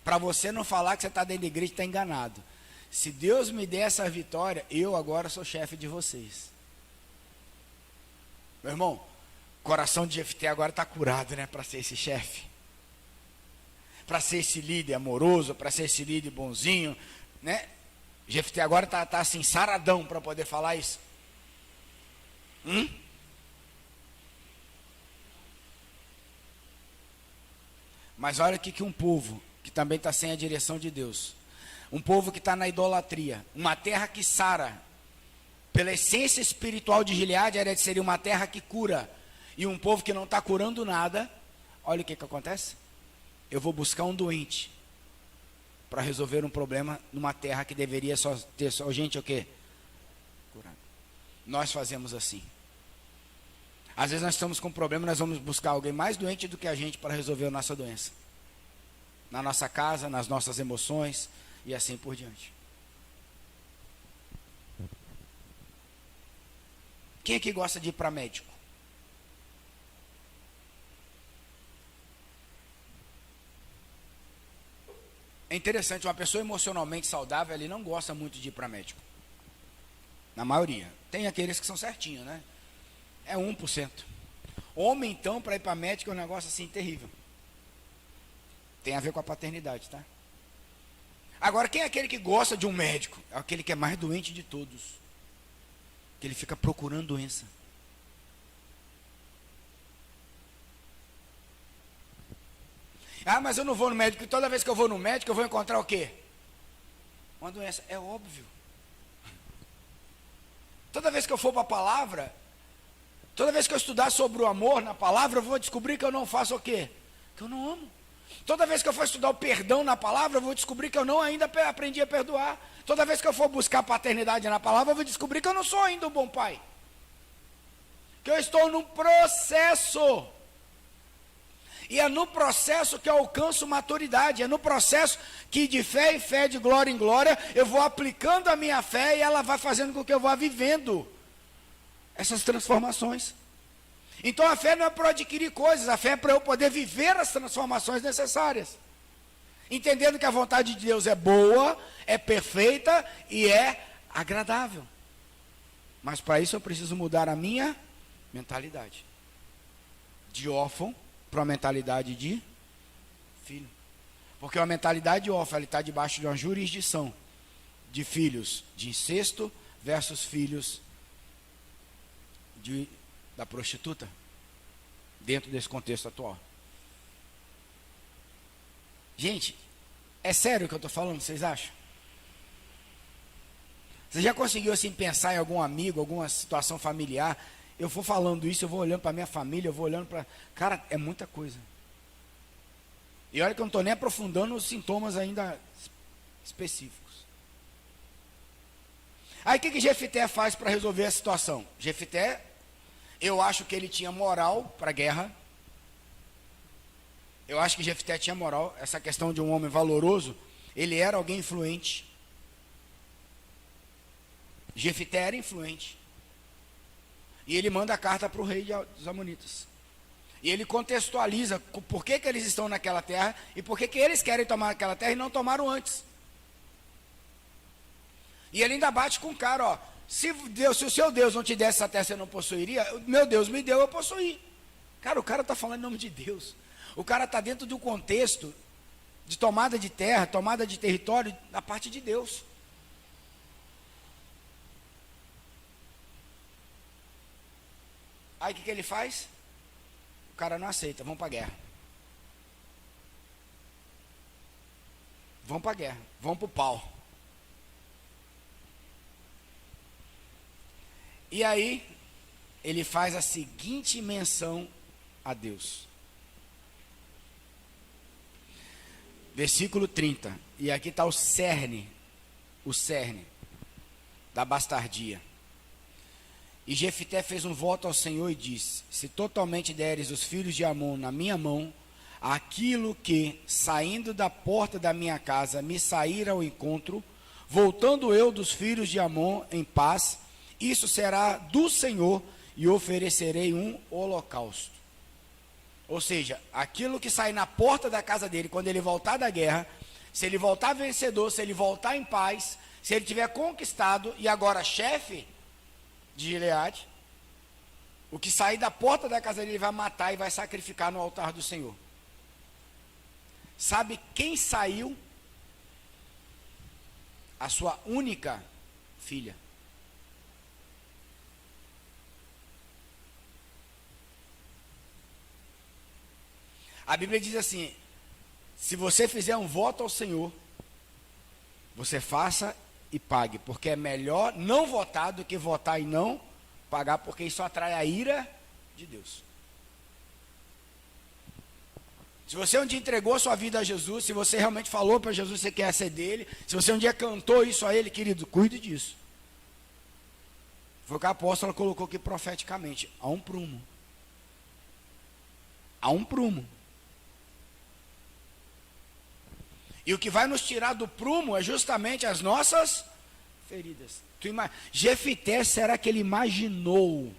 Para você não falar que você está dentro da igreja e está enganado. Se Deus me der essa vitória, eu agora sou chefe de vocês. Meu irmão, o coração de Jefté agora está curado, né? Para ser esse chefe. Para ser esse líder amoroso, para ser esse líder bonzinho, né? Jefté agora está assim, saradão para poder falar isso. Mas olha aqui que um povo que também está sem a direção de Deus, um povo que está na idolatria, uma terra que sara, pela essência espiritual de Gileade, seria uma terra que cura, e um povo que não está curando nada. Olha o que acontece. Eu vou buscar um doente para resolver um problema numa terra que deveria ter só gente o quê? Curada. Nós fazemos assim. Às vezes nós estamos com um problema, nós vamos buscar alguém mais doente do que a gente para resolver a nossa doença. Na nossa casa, nas nossas emoções e assim por diante. Quem aqui gosta de ir para médico? É interessante, uma pessoa emocionalmente saudável, ele não gosta muito de ir para médico. Na maioria. Tem aqueles que são certinhos, né? É 1%. Homem, então, para ir para médico é um negócio assim terrível. Tem a ver com a paternidade, tá? Agora, quem é aquele que gosta de um médico? É aquele que é mais doente de todos. Que ele fica procurando doença. Ah, mas eu não vou no médico, porque toda vez que eu vou no médico, eu vou encontrar o quê? Uma doença. É óbvio. Toda vez que eu for para a palavra, toda vez que eu estudar sobre o amor na palavra, eu vou descobrir que eu não faço o quê? Que eu não amo. Toda vez que eu for estudar o perdão na palavra, eu vou descobrir que eu não ainda aprendi a perdoar. Toda vez que eu for buscar paternidade na palavra, eu vou descobrir que eu não sou ainda um bom pai. Que eu estou num processo. E é no processo que eu alcanço maturidade. É no processo que de fé em fé, de glória em glória, eu vou aplicando a minha fé e ela vai fazendo com que eu vá vivendo essas transformações. Então a fé não é para adquirir coisas, a fé é para eu poder viver as transformações necessárias. Entendendo que a vontade de Deus é boa, é perfeita e é agradável. Mas para isso eu preciso mudar a minha mentalidade. De órfão para uma mentalidade de filho. Porque uma mentalidade de órfão, ela está debaixo de uma jurisdição de filhos de incesto versus filhos da prostituta, dentro desse contexto atual. Gente, é sério o que eu estou falando, vocês acham? Você já conseguiu assim pensar em algum amigo, alguma situação familiar? Eu vou falando isso, eu vou olhando para a minha família, eu vou olhando para... Cara, é muita coisa. E olha que eu não estou nem aprofundando os sintomas ainda específicos. Aí o que Jefté faz para resolver a situação? Jefté, eu acho que ele tinha moral para a guerra. Eu acho que Jefté tinha moral. Essa questão de um homem valoroso, ele era alguém influente. Jefté era influente. E ele manda a carta para o rei dos Amonitas. E ele contextualiza por que eles estão naquela terra e por que eles querem tomar aquela terra e não tomaram antes. E ele ainda bate com o cara, ó. Se o seu Deus não te desse essa terra, você não possuiria? Meu Deus me deu, eu possuí. Cara, o cara está falando em nome de Deus. O cara está dentro de um contexto de tomada de terra, tomada de território da parte de Deus. Aí o que ele faz? O cara não aceita, vamos para a guerra. Vamos para a guerra, vamos para o pau. E aí, ele faz a seguinte menção a Deus. Versículo 30. E aqui está o cerne da bastardia. E Jefté fez um voto ao Senhor e disse: se totalmente deres os filhos de Amon na minha mão, aquilo que, saindo da porta da minha casa, me sair ao encontro, voltando eu dos filhos de Amon em paz, isso será do Senhor, e oferecerei um holocausto. Ou seja, aquilo que sair na porta da casa dele, quando ele voltar da guerra, se ele voltar vencedor, se ele voltar em paz, se ele tiver conquistado e agora chefe de Gileade, o que sair da porta da casa dele ele vai matar e vai sacrificar no altar do Senhor. Sabe quem saiu? A sua única filha. A Bíblia diz assim: se você fizer um voto ao Senhor, você faça e pague, porque é melhor não votar do que votar e não pagar, porque isso atrai a ira de Deus. Se você um dia entregou a sua vida a Jesus, se você realmente falou para Jesus que você quer ser dele, se você um dia cantou isso a ele, querido, cuide disso. Foi o que a apóstola colocou aqui profeticamente: há um prumo. Há um prumo. E o que vai nos tirar do prumo é justamente as nossas feridas. Jefité, será que ele imaginou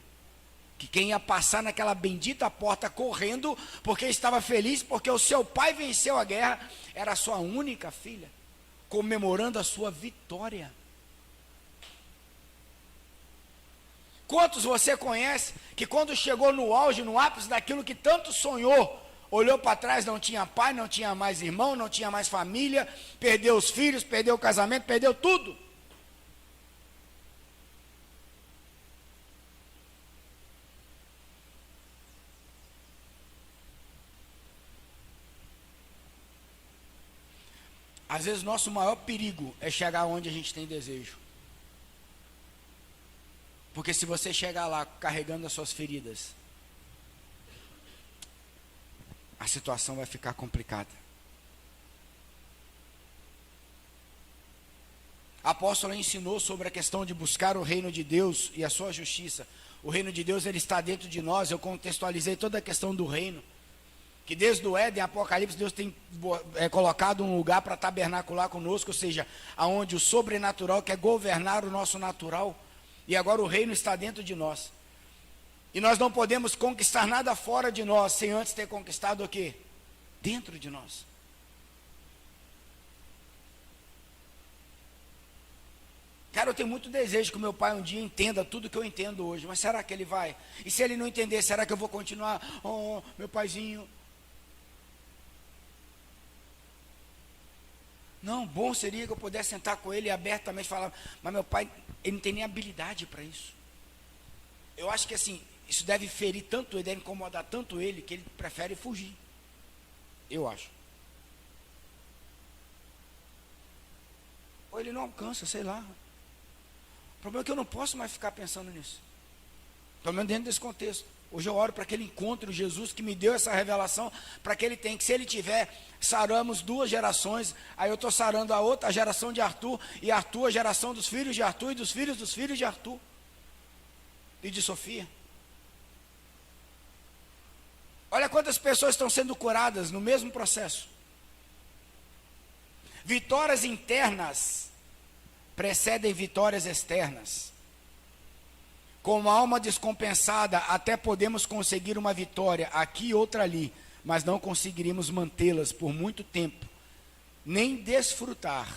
que quem ia passar naquela bendita porta correndo, porque estava feliz, porque o seu pai venceu a guerra, era a sua única filha, comemorando a sua vitória? Quantos você conhece que quando chegou no auge, no ápice daquilo que tanto sonhou, olhou para trás, não tinha pai, não tinha mais irmão, não tinha mais família, perdeu os filhos, perdeu o casamento, perdeu tudo? Às vezes nosso maior perigo é chegar onde a gente tem desejo. Porque se você chegar lá carregando as suas feridas, a situação vai ficar complicada. A apóstola ensinou sobre a questão de buscar o reino de Deus e a sua justiça. O reino de Deus, ele está dentro de nós. Eu contextualizei toda a questão do reino, que desde o Éden, Apocalipse, Deus tem colocado um lugar para tabernacular conosco, ou seja, aonde o sobrenatural quer governar o nosso natural, e agora o reino está dentro de nós. E nós não podemos conquistar nada fora de nós, sem antes ter conquistado o quê? Dentro de nós. Cara, eu tenho muito desejo que o meu pai um dia entenda tudo que eu entendo hoje, mas será que ele vai? E se ele não entender, será que eu vou continuar? Oh, meu paizinho. Não, bom seria que eu pudesse sentar com ele e abertamente falar, mas meu pai, ele não tem nem habilidade para isso. Eu acho que assim, isso deve ferir tanto ele, deve incomodar tanto ele, que ele prefere fugir. Eu acho. Ou ele não alcança, sei lá. O problema é que eu não posso mais ficar pensando nisso. Pelo menos dentro desse contexto. Hoje eu oro para que ele encontre o Jesus que me deu essa revelação, para que ele tenha, que se ele tiver, saramos 2 gerações, aí eu estou sarando a outra, a geração de Arthur, e Arthur, a geração dos filhos de Arthur, e dos filhos de Arthur, e de Sofia. Olha quantas pessoas estão sendo curadas no mesmo processo. Vitórias internas precedem vitórias externas. Com uma alma descompensada, até podemos conseguir uma vitória aqui e outra ali, mas não conseguiríamos mantê-las por muito tempo, nem desfrutar.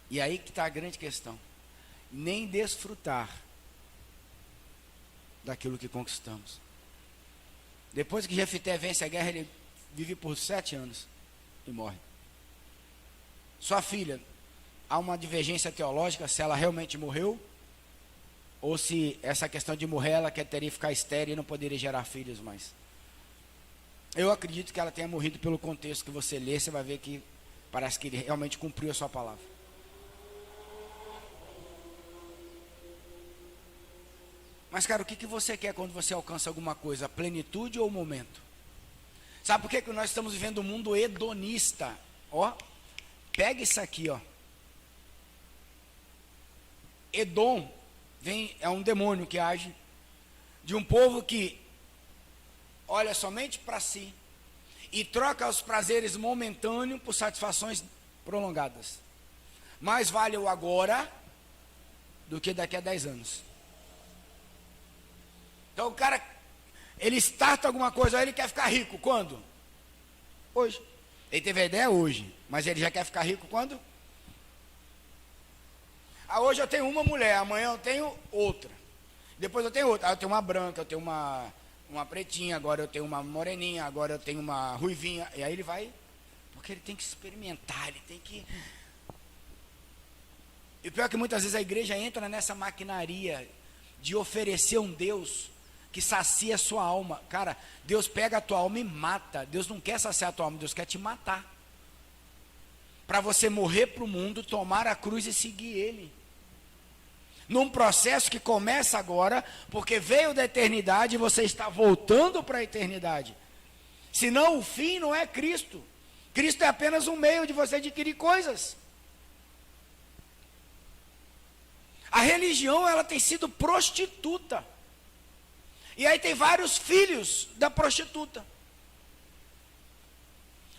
E aí que está a grande questão. Nem desfrutar daquilo que conquistamos. Depois que Jefité vence a guerra, ele vive por 7 anos e morre. Sua filha, há uma divergência teológica se ela realmente morreu, ou se essa questão de morrer, ela teria que ficar estéril e não poderia gerar filhos mais. Eu acredito que ela tenha morrido pelo contexto que você lê, você vai ver que parece que ele realmente cumpriu a sua palavra. Mas, cara, o que você quer quando você alcança alguma coisa? A plenitude ou o momento? Sabe por que nós estamos vivendo um mundo hedonista? Ó, pega isso aqui, ó. Edom é um demônio que age de um povo que olha somente para si e troca os prazeres momentâneos por satisfações prolongadas. Mais vale o agora do que daqui a 10 anos. Então o cara, ele starta alguma coisa, aí ele quer ficar rico. Quando? Hoje. Ele teve a ideia hoje, mas ele já quer ficar rico quando? Hoje eu tenho uma mulher, amanhã eu tenho outra. Depois eu tenho outra. Eu tenho uma branca, eu tenho uma pretinha, agora eu tenho uma moreninha, agora eu tenho uma ruivinha. E aí ele vai, porque ele tem que experimentar, ele tem que... E o pior é que muitas vezes a igreja entra nessa maquinaria de oferecer um Deus que sacia a sua alma. Cara, Deus pega a tua alma e mata. Deus não quer saciar a tua alma, Deus quer te matar. Para você morrer para o mundo, tomar a cruz e seguir Ele. Num processo que começa agora, porque veio da eternidade e você está voltando para a eternidade. Senão o fim não é Cristo. Cristo é apenas um meio de você adquirir coisas. A religião, ela tem sido prostituta. E aí tem vários filhos da prostituta.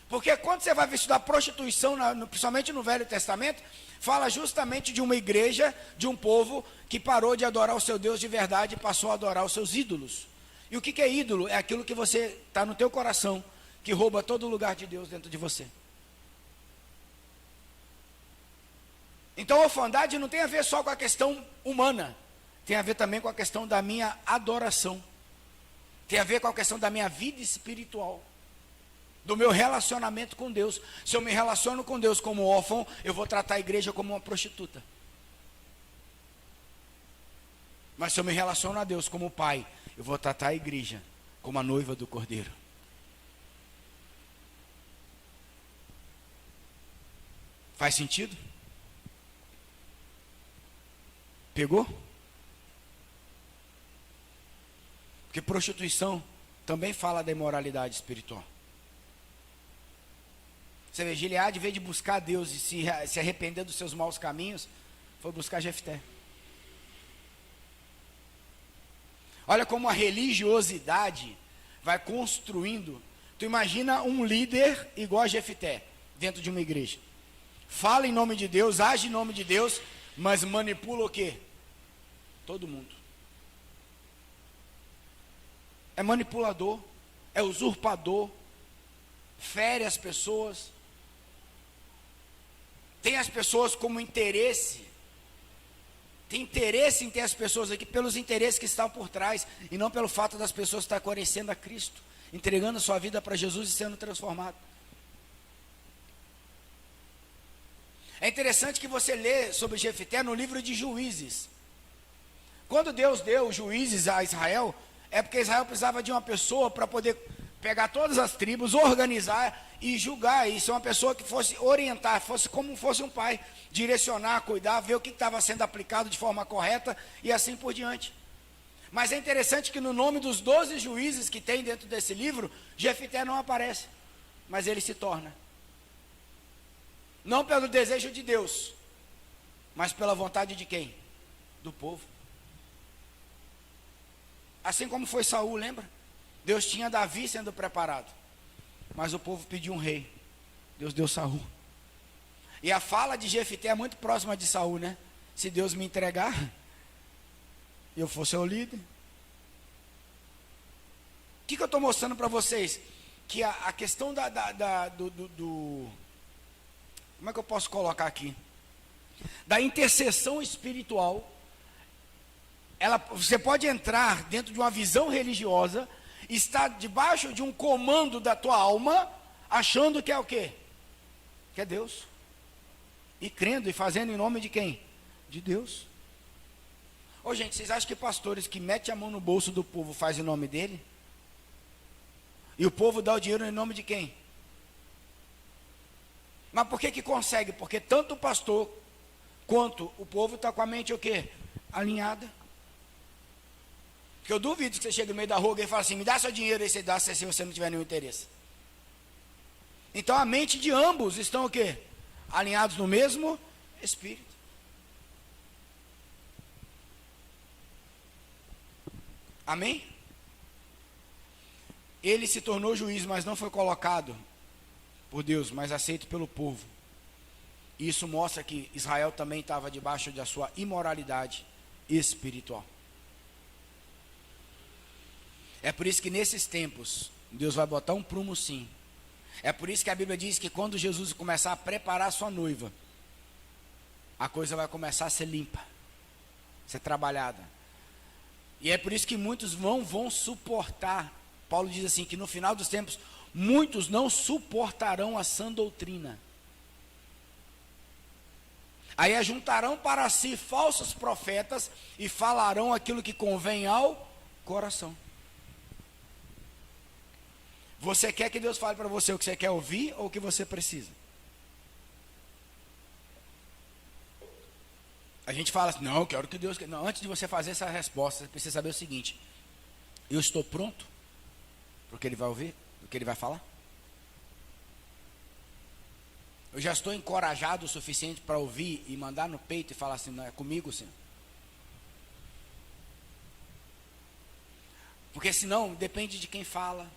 Porque quando você vai estudar prostituição, principalmente no Velho Testamento, fala justamente de uma igreja, de um povo que parou de adorar o seu Deus de verdade e passou a adorar os seus ídolos. E o que é ídolo? É aquilo que você está no teu coração, que rouba todo o lugar de Deus dentro de você. Então a orfandade não tem a ver só com a questão humana, tem a ver também com a questão da minha adoração, tem a ver com a questão da minha vida espiritual, do meu relacionamento com Deus. Se eu me relaciono com Deus como órfão, eu vou tratar a igreja como uma prostituta. Mas se eu me relaciono a Deus como pai, eu vou tratar a igreja como a noiva do Cordeiro. Faz sentido? Pegou? Porque prostituição também fala da imoralidade espiritual. Você vê, Gileade, em vez de buscar Deus e se arrepender dos seus maus caminhos, foi buscar Jefté. Olha como a religiosidade vai construindo. Tu imagina um líder igual a Jefté dentro de uma igreja. Fala em nome de Deus, age em nome de Deus, mas manipula o quê? Todo mundo. É manipulador, é usurpador, fere as pessoas, tem as pessoas como interesse, tem interesse em ter as pessoas aqui pelos interesses que estão por trás, e não pelo fato das pessoas estar conhecendo a Cristo, entregando a sua vida para Jesus e sendo transformado. É interessante que você lê sobre Jefté no livro de Juízes. Quando Deus deu juízes a Israel, é porque Israel precisava de uma pessoa para poder pegar todas as tribos, organizar e julgar. E ser uma pessoa que fosse orientar, fosse como fosse um pai, direcionar, cuidar, ver o que estava sendo aplicado de forma correta e assim por diante. Mas é interessante que no nome dos 12 juízes que tem dentro desse livro, Jefté não aparece, mas ele se torna. Não pelo desejo de Deus, mas pela vontade de quem? Do povo. Assim como foi Saul, lembra? Deus tinha Davi sendo preparado, mas o povo pediu um rei. Deus deu Saul. E a fala de Jefté é muito próxima de Saul, né? Se Deus me entregar, eu for seu líder. O que eu estou mostrando para vocês? Que a questão como é que eu posso colocar aqui? Da intercessão espiritual, você pode entrar dentro de uma visão religiosa, estar debaixo de um comando da tua alma, achando que é o quê? Que é Deus. E crendo e fazendo em nome de quem? De Deus. Ô gente, vocês acham que pastores que metem a mão no bolso do povo fazem em nome dele? E o povo dá o dinheiro em nome de quem? Mas por que consegue? Porque tanto o pastor quanto o povo está com a mente o quê? Alinhada. Porque eu duvido que você chegue no meio da rua e fala assim, me dá seu dinheiro, aí você dá se você não tiver nenhum interesse. Então a mente de ambos estão o quê? Alinhados no mesmo Espírito. Amém? Ele se tornou juiz, mas não foi colocado por Deus, mas aceito pelo povo. E isso mostra que Israel também estava debaixo da sua imoralidade espiritual. É por isso que nesses tempos, Deus vai botar um prumo sim. É por isso que a Bíblia diz que quando Jesus começar a preparar a sua noiva, a coisa vai começar a ser limpa, ser trabalhada. E é por isso que muitos não vão suportar. Paulo diz assim, que no final dos tempos, muitos não suportarão a sã doutrina. Aí ajuntarão para si falsos profetas e falarão aquilo que convém ao coração. Você quer que Deus fale para você o que você quer ouvir ou o que você precisa? A gente fala assim, não, eu quero que Deus... Não, antes de você fazer essa resposta, você precisa saber o seguinte: eu estou pronto para o que Ele vai ouvir, o que Ele vai falar? Eu já estou encorajado o suficiente para ouvir e mandar no peito e falar assim, não, é comigo, Senhor? Porque senão, depende de quem fala.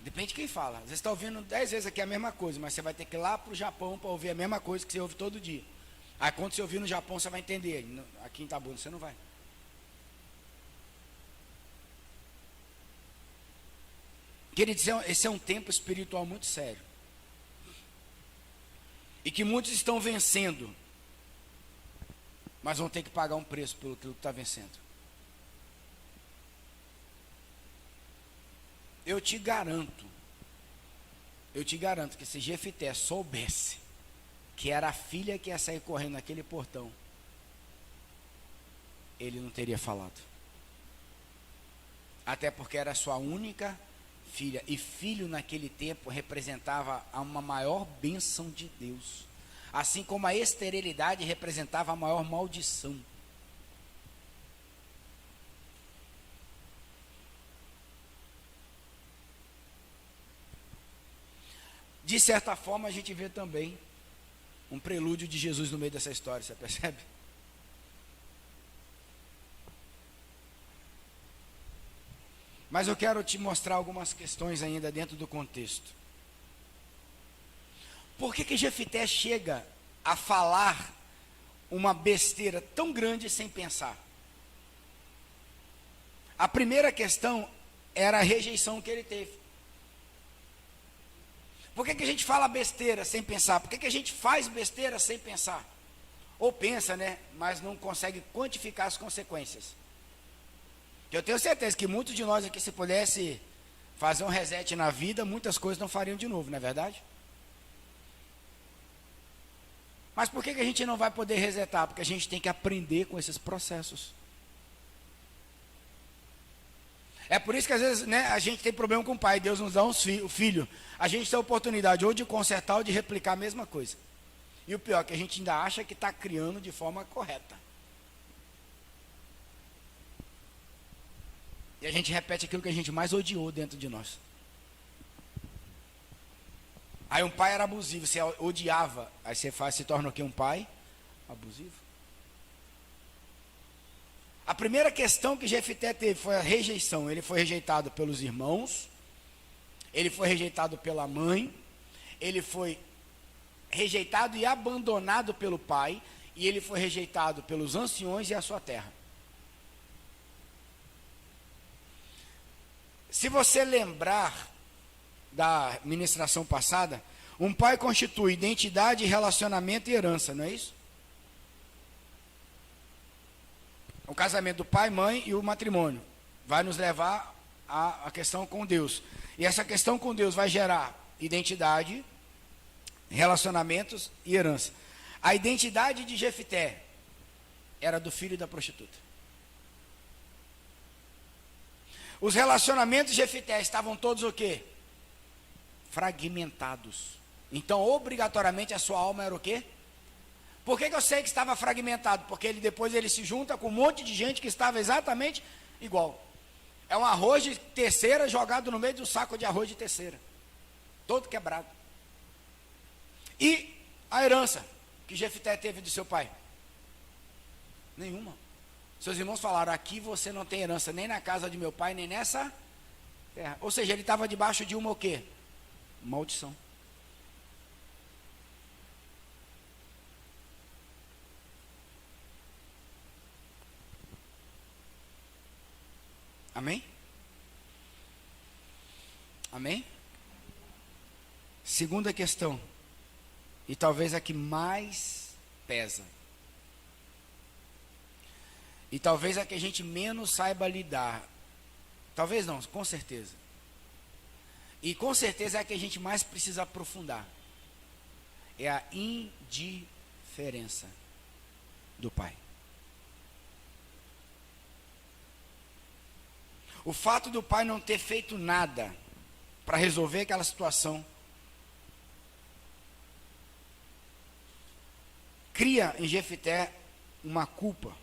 Depende de quem fala. Às vezes você está ouvindo 10 vezes aqui a mesma coisa, mas você vai ter que ir lá para o Japão para ouvir a mesma coisa que você ouve todo dia. Aí quando você ouvir no Japão, você vai entender. Aqui em Itabuna você não vai. Queridos, esse é um tempo espiritual muito sério. E que muitos estão vencendo, mas vão ter que pagar um preço pelo que está vencendo. Eu te garanto que se Jefité soubesse que era a filha que ia sair correndo naquele portão, ele não teria falado. Até porque era sua única filha, e filho naquele tempo representava uma maior bênção de Deus, assim como a esterilidade representava a maior maldição. De certa forma a gente vê também um prelúdio de Jesus no meio dessa história, você percebe? Mas eu quero te mostrar algumas questões ainda dentro do contexto. Por que Jefité chega a falar uma besteira tão grande sem pensar? A primeira questão era a rejeição que ele teve. Por que a gente fala besteira sem pensar? Por que a gente faz besteira sem pensar? Ou pensa, né? Mas não consegue quantificar as consequências. Eu tenho certeza que muitos de nós aqui, se pudesse fazer um reset na vida, muitas coisas não fariam de novo, não é verdade? Mas por que a gente não vai poder resetar? Porque a gente tem que aprender com esses processos. É por isso que às vezes, né, a gente tem problema com o pai, Deus nos dá o filho. A gente tem a oportunidade ou de consertar ou de replicar a mesma coisa. E o pior é que a gente ainda acha que está criando de forma correta. E a gente repete aquilo que a gente mais odiou dentro de nós. Aí um pai era abusivo, você odiava. Aí você se torna o quê? Um pai abusivo. A primeira questão que Jefité teve foi a rejeição. Ele foi rejeitado pelos irmãos, ele foi rejeitado pela mãe, ele foi rejeitado e abandonado pelo pai, e ele foi rejeitado pelos anciões e a sua terra. Se você lembrar da ministração passada, um pai constitui identidade, relacionamento e herança, não é isso? O casamento do pai, mãe e o matrimônio vai nos levar à questão com Deus. E essa questão com Deus vai gerar identidade, relacionamentos e herança. A identidade de Jefité era do filho da prostituta. Os relacionamentos de Jefité estavam todos o quê? Fragmentados. Então, obrigatoriamente, a sua alma era o quê? Por que eu sei que estava fragmentado? Porque depois ele se junta com um monte de gente que estava exatamente igual. É um arroz de terceira jogado no meio do saco de arroz de terceira. Todo quebrado. E a herança que Jefité teve do seu pai? Nenhuma. Seus irmãos falaram, aqui você não tem herança nem na casa de meu pai, nem nessa terra. Ou seja, ele estava debaixo de uma o quê? Maldição. Amém? Amém? Segunda questão, e talvez a que mais pesa, e talvez a que a gente menos saiba lidar, talvez não, com certeza, e com certeza é a que a gente mais precisa aprofundar, é a indiferença do pai. O fato do pai não ter feito nada para resolver aquela situação cria em Jefité uma culpa.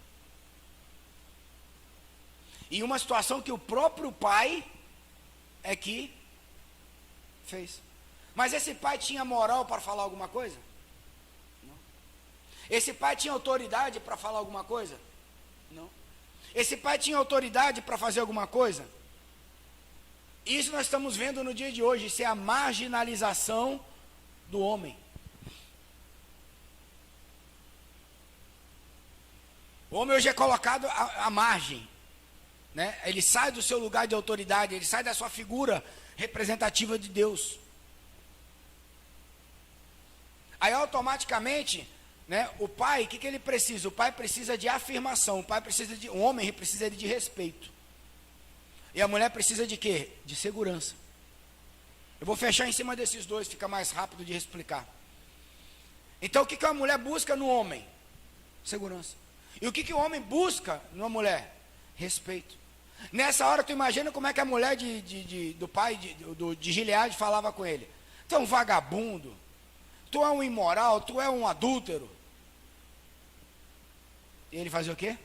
E uma situação que o próprio pai é que fez. Mas esse pai tinha moral para falar alguma coisa? Não. Esse pai tinha autoridade para falar alguma coisa? Não. Esse pai tinha autoridade para fazer alguma coisa? Isso nós estamos vendo no dia de hoje. Isso é a marginalização do homem. O homem hoje é colocado à margem, né? Ele sai do seu lugar de autoridade, ele sai da sua figura representativa de Deus. Aí automaticamente, né, o pai, o que ele precisa? O pai precisa de afirmação, o homem precisa de respeito. E a mulher precisa de quê? De segurança. Eu vou fechar em cima desses dois, fica mais rápido de explicar. Então o que a mulher busca no homem? Segurança. E o que o homem busca numa mulher? Respeito. Nessa hora tu imagina como é que a mulher do pai de Gileade falava com ele. Tu é um vagabundo, tu é um imoral, tu é um adúltero. E ele fazia o quê?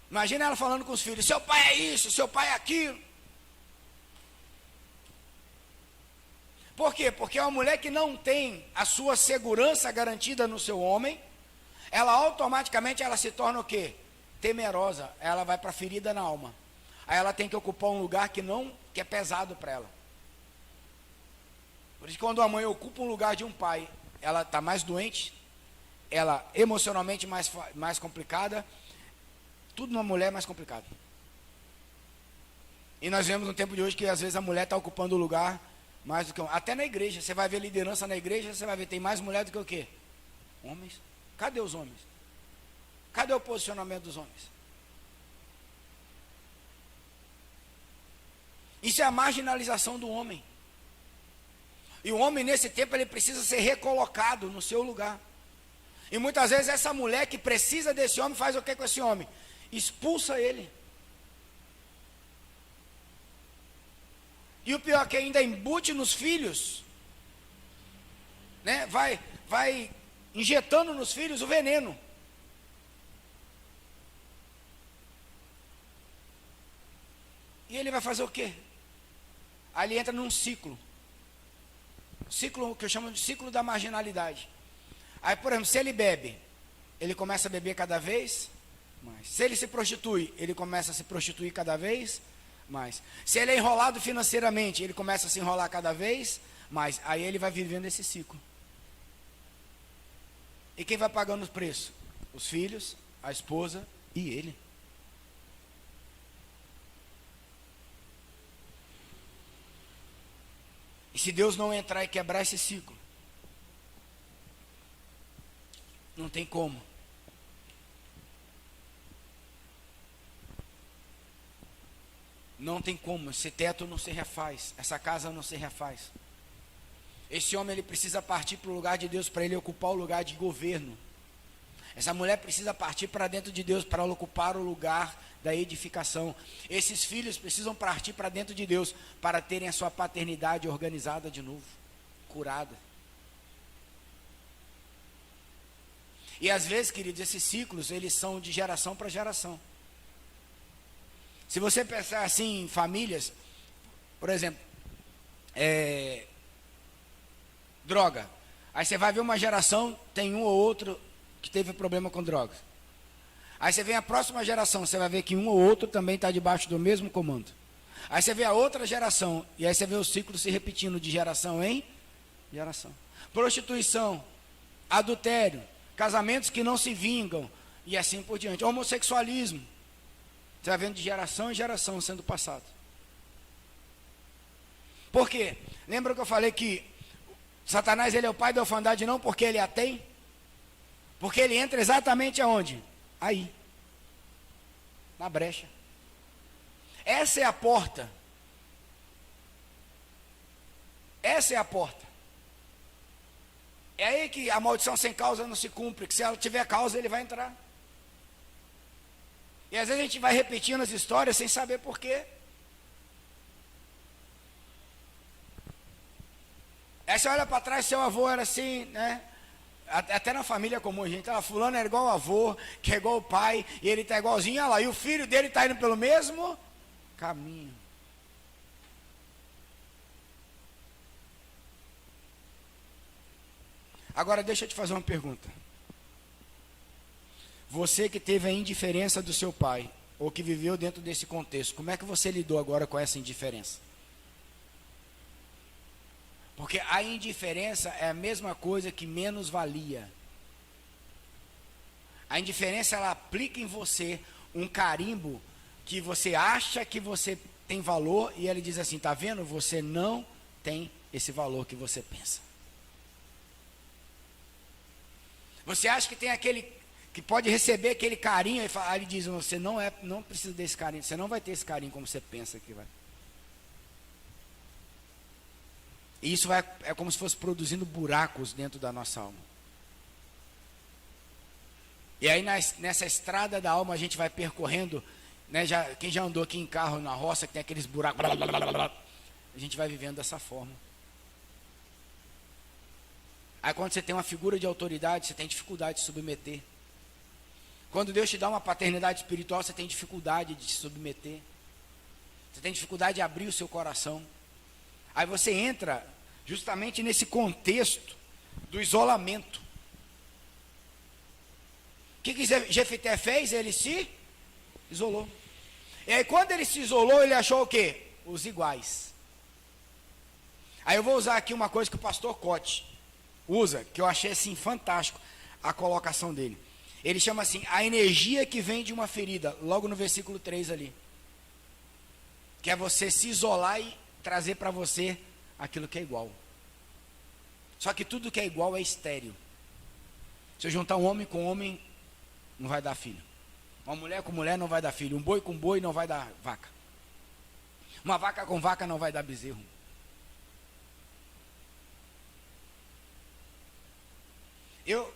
Imagina ela falando com os filhos, seu pai é isso, seu pai é aquilo. Por quê? Porque é uma mulher que não tem a sua segurança garantida no seu homem, ela automaticamente ela se torna o quê? Temerosa, ela vai para a ferida na alma. Aí ela tem que ocupar um lugar que é pesado para ela. Por isso que quando a mãe ocupa um lugar de um pai, ela está mais doente, ela emocionalmente mais complicada, tudo numa mulher é mais complicado. E nós vemos no tempo de hoje que às vezes a mulher está ocupando o lugar mais do que até na igreja, você vai ver liderança na igreja, você vai ver, tem mais mulher do que o quê? Homens. Cadê os homens? Cadê o posicionamento dos homens? Isso é a marginalização do homem. E o homem nesse tempo ele precisa ser recolocado no seu lugar. E muitas vezes essa mulher que precisa desse homem faz o que com esse homem? Expulsa ele. E o pior é que ainda embute nos filhos, né? Vai injetando nos filhos o veneno. E ele vai fazer o quê? Aí ele entra num ciclo. Ciclo que eu chamo de ciclo da marginalidade. Aí, por exemplo, se ele bebe, ele começa a beber cada vez mais. Se ele se prostitui, ele começa a se prostituir cada vez mais. Se ele é enrolado financeiramente, ele começa a se enrolar cada vez mais. Aí ele vai vivendo esse ciclo. E quem vai pagando o preço? Os filhos, a esposa e ele. E se Deus não entrar e quebrar esse ciclo, não tem como. Não tem como, esse teto não se refaz, essa casa não se refaz. Esse homem ele precisa partir para o lugar de Deus para ele ocupar o lugar de governo. Essa mulher precisa partir para dentro de Deus para ela ocupar o lugar da edificação. Esses filhos precisam partir para dentro de Deus para terem a sua paternidade organizada de novo, curada. E às vezes, queridos, esses ciclos eles são de geração para geração. Se você pensar assim em famílias, por exemplo, droga. Aí você vai ver uma geração, tem um ou outro que teve problema com drogas. Aí você vem a próxima geração, você vai ver que um ou outro também está debaixo do mesmo comando. Aí você vê a outra geração, e aí você vê o ciclo se repetindo de geração em geração. Prostituição, adultério, casamentos que não se vingam, e assim por diante. Homossexualismo. Você vai vendo de geração em geração sendo passado. Por quê? Lembra que eu falei que Satanás ele é o pai da orfandade não porque ele a tem? Porque ele entra exatamente aonde? Aí. Na brecha. Essa é a porta. Essa é a porta. É aí que a maldição sem causa não se cumpre, que se ela tiver causa ele vai entrar. E às vezes a gente vai repetindo as histórias sem saber por quê. Aí você olha para trás, seu avô era assim, né? Até na família comum, gente. Fulano era igual o avô, que é igual o pai, e ele está igualzinho, olha lá, e o filho dele está indo pelo mesmo caminho. Agora deixa eu te fazer uma pergunta. Você que teve a indiferença do seu pai, ou que viveu dentro desse contexto, como é que você lidou agora com essa indiferença? Porque a indiferença é a mesma coisa que menos-valia. A indiferença, ela aplica em você um carimbo que você acha que você tem valor, e ele diz assim, tá vendo? Você não tem esse valor que você pensa. Você acha que tem aquele, que pode receber aquele carinho, aí ele diz, você não precisa desse carinho, você não vai ter esse carinho como você pensa que vai. E isso é como se fosse produzindo buracos dentro da nossa alma. E aí nessa estrada da alma a gente vai percorrendo, né, quem já andou aqui em carro na roça, que tem aqueles buracos, a gente vai vivendo dessa forma. Aí quando você tem uma figura de autoridade, você tem dificuldade de se submeter. Quando Deus te dá uma paternidade espiritual, você tem dificuldade de se submeter. Você tem dificuldade de abrir o seu coração. Aí você entra justamente nesse contexto do isolamento. O que Jefité fez? Ele se isolou. E aí quando ele se isolou, ele achou o quê? Os iguais. Aí eu vou usar aqui uma coisa que o pastor Cote usa, que eu achei assim fantástico a colocação dele. Ele chama assim, a energia que vem de uma ferida, logo no versículo 3 ali. Que é você se isolar e trazer para você aquilo que é igual. Só que tudo que é igual é estéril. Se eu juntar um homem com homem, não vai dar filho. Uma mulher com mulher não vai dar filho. Um boi com boi não vai dar vaca. Uma vaca com vaca não vai dar bezerro.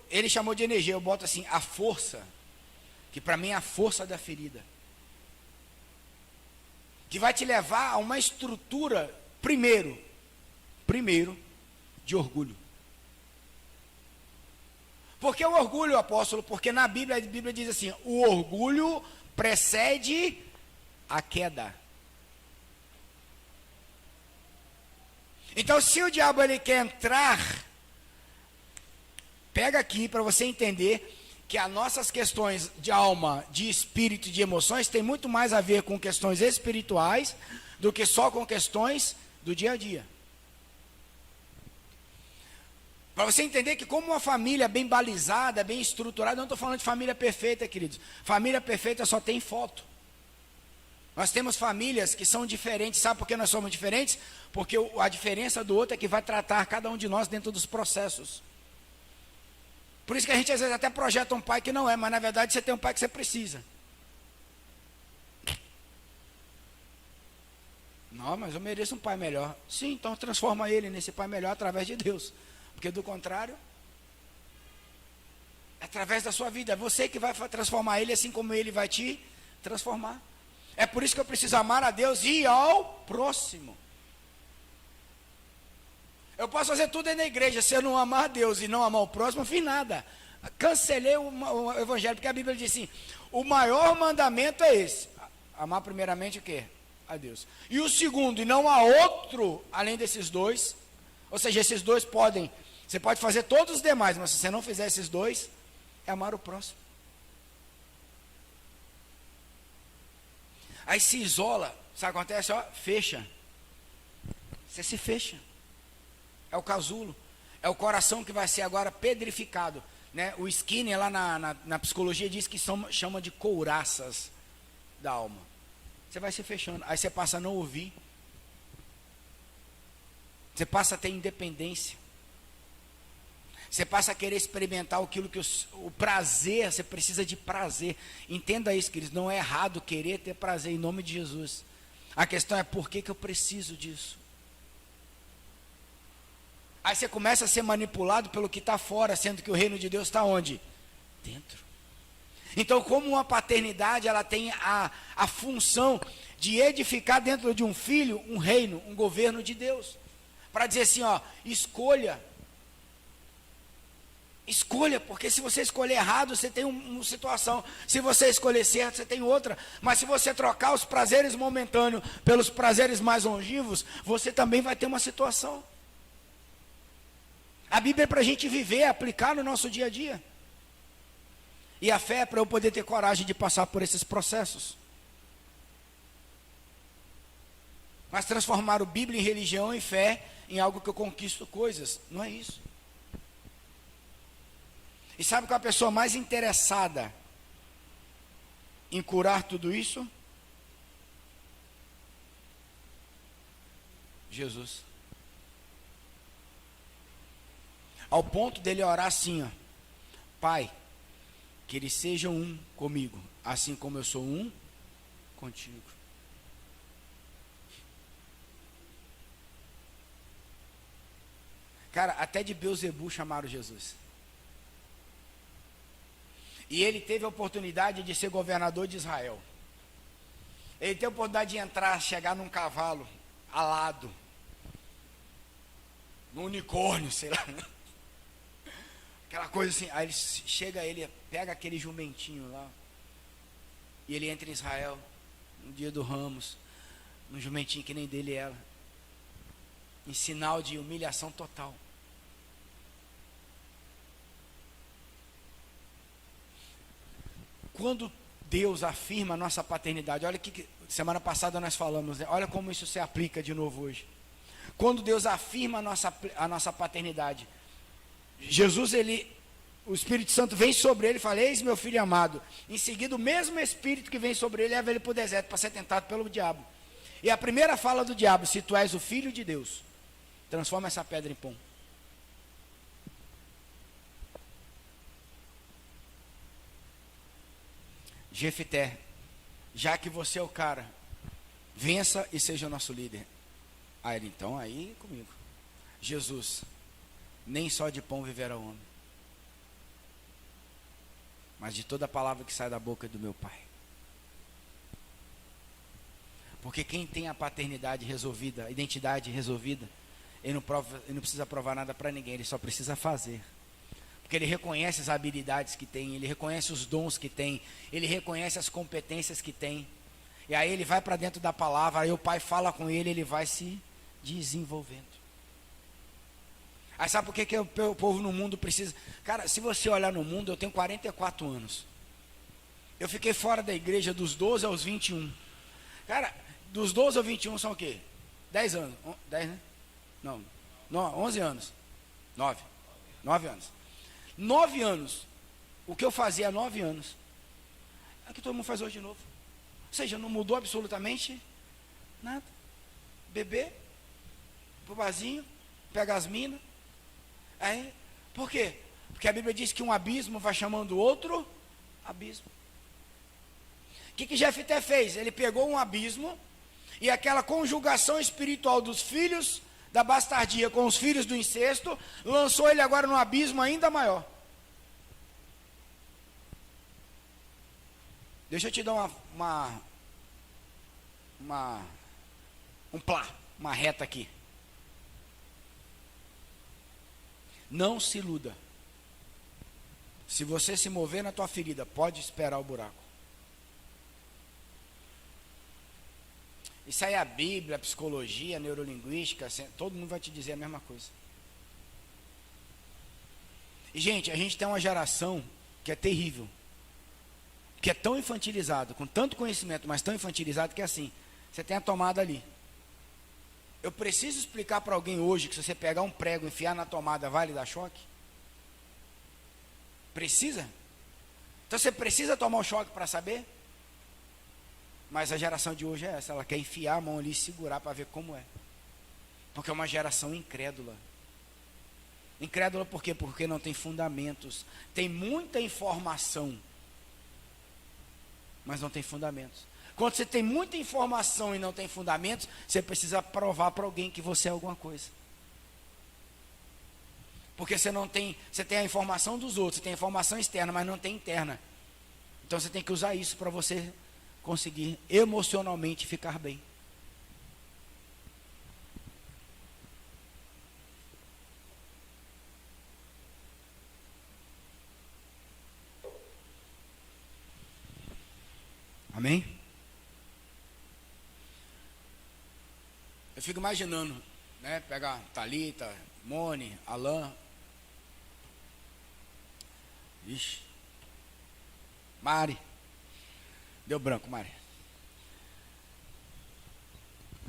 Ele chamou de energia, eu boto assim, a força, que para mim é a força da ferida. Que vai te levar a uma estrutura, primeiro, de orgulho. Por que o orgulho, apóstolo? Porque na Bíblia, a Bíblia diz assim, o orgulho precede a queda. Então, se o diabo ele quer entrar, pega aqui para você entender que as nossas questões de alma, de espírito e de emoções tem muito mais a ver com questões espirituais do que só com questões do dia a dia. Para você entender que como uma família bem balizada, bem estruturada, não estou falando de família perfeita, queridos. Família perfeita só tem foto. Nós temos famílias que são diferentes. Sabe por que nós somos diferentes? Porque a diferença do outro é que vai tratar cada um de nós dentro dos processos. Por isso que a gente às vezes até projeta um pai que não é, mas na verdade você tem um pai que você precisa. Não, mas eu mereço um pai melhor. Sim, então transforma ele nesse pai melhor através de Deus. Porque do contrário, é através da sua vida, é você que vai transformar ele assim como ele vai te transformar. É por isso que eu preciso amar a Deus e ao próximo. Eu posso fazer tudo aí na igreja, se eu não amar a Deus e não amar o próximo, não fiz nada. Cancelei o evangelho, porque a Bíblia diz assim, o maior mandamento é esse, amar primeiramente o quê? A Deus. E o segundo, e não há outro, além desses dois, ou seja, esses dois podem, você pode fazer todos os demais, mas se você não fizer esses dois, é amar o próximo. Aí se isola, sabe o que acontece? Ó, fecha. Você se fecha. É o casulo, é o coração que vai ser agora pedrificado, né? O Skinner lá na psicologia diz que chama de couraças da alma. Você vai se fechando, aí você passa a não ouvir. Você passa a ter independência. Você passa a querer experimentar aquilo que o prazer, você precisa de prazer. Entenda isso, queridos, não é errado querer ter prazer em nome de Jesus. A questão é por que eu preciso disso. Aí você começa a ser manipulado pelo que está fora, sendo que o reino de Deus está onde? Dentro. Então, como uma paternidade, ela tem a função de edificar dentro de um filho um reino, um governo de Deus. Para dizer assim, ó, escolha. Escolha, porque se você escolher errado, você tem uma situação. Se você escolher certo, você tem outra. Mas se você trocar os prazeres momentâneos pelos prazeres mais longínquos, você também vai ter uma situação. A Bíblia é para a gente viver, aplicar no nosso dia a dia. E a fé é para eu poder ter coragem de passar por esses processos. Mas transformar o Bíblia em religião e fé em algo que eu conquisto coisas, não é isso. E sabe qual é a pessoa mais interessada em curar tudo isso? Jesus. Ao ponto dele orar assim, ó, Pai, que eles sejam um comigo, assim como eu sou um contigo. Cara, até de Beelzebul chamaram Jesus. E ele teve a oportunidade de ser governador de Israel. Ele teve a oportunidade de entrar, chegar num cavalo alado, num unicórnio, sei lá. Aquela coisa assim. Aí ele chega, ele pega aquele jumentinho lá. E ele entra em Israel, no dia do Ramos, num jumentinho que nem dele era. Em sinal de humilhação total. Quando Deus afirma a nossa paternidade, olha que semana passada nós falamos, né? Olha como isso se aplica de novo hoje. Quando Deus afirma a nossa paternidade, Jesus, o Espírito Santo vem sobre ele e fala, eis meu filho amado. Em seguida, o mesmo Espírito que vem sobre ele, leva ele para o deserto para ser tentado pelo diabo. E a primeira fala do diabo, se tu és o filho de Deus, transforma essa pedra em pão. Jefité, já que você é o cara, vença e seja o nosso líder. Aí ele, então, aí comigo. Jesus, nem só de pão viverá o homem, mas de toda a palavra que sai da boca do meu Pai. Porque quem tem a paternidade resolvida, a identidade resolvida, ele não precisa provar nada para ninguém, ele só precisa fazer. Porque ele reconhece as habilidades que tem, ele reconhece os dons que tem, ele reconhece as competências que tem. E aí ele vai para dentro da palavra, aí o Pai fala com ele, ele vai se desenvolvendo. Aí sabe por que o povo no mundo precisa? Cara, se você olhar no mundo, eu tenho 44 anos. Eu fiquei fora da igreja dos 12 aos 21. Cara, dos 12 aos 21 são o quê? 10 anos. 10, né? Não, 11 anos. 9 anos. 9 anos. O que eu fazia há 9 anos é o que todo mundo faz hoje de novo. Ou seja, não mudou absolutamente nada. Beber, pro barzinho, pega as minas. Aí, por quê? Porque a Bíblia diz que um abismo vai chamando outro abismo. O que Jefté fez? Ele pegou um abismo e aquela conjugação espiritual dos filhos da bastardia com os filhos do incesto, lançou ele agora num abismo ainda maior. Deixa eu te dar uma reta aqui. Não se iluda. Se você se mover na tua ferida, pode esperar o buraco. Isso aí é a Bíblia, a psicologia, a neurolinguística, todo mundo vai te dizer a mesma coisa. E gente, a gente tem uma geração que é terrível, que é tão infantilizado, com tanto conhecimento, mas tão infantilizado que é assim, você tem a tomada ali. Eu preciso explicar para alguém hoje que se você pegar um prego e enfiar na tomada, vai lhe dar choque? Precisa? Então você precisa tomar o choque para saber? Mas a geração de hoje é essa, ela quer enfiar a mão ali e segurar para ver como é. Porque é uma geração incrédula. Incrédula por quê? Porque não tem fundamentos. Tem muita informação, mas não tem fundamentos. Quando você tem muita informação e não tem fundamentos, você precisa provar para alguém que você é alguma coisa. Porque você não tem, você tem a informação dos outros, você tem a informação externa, mas não tem interna. Então você tem que usar isso para você conseguir emocionalmente ficar bem. Amém? Eu fico imaginando, né? Pegar Thalita, Mone, Alain. Ixi. Mari. Deu branco, Mari.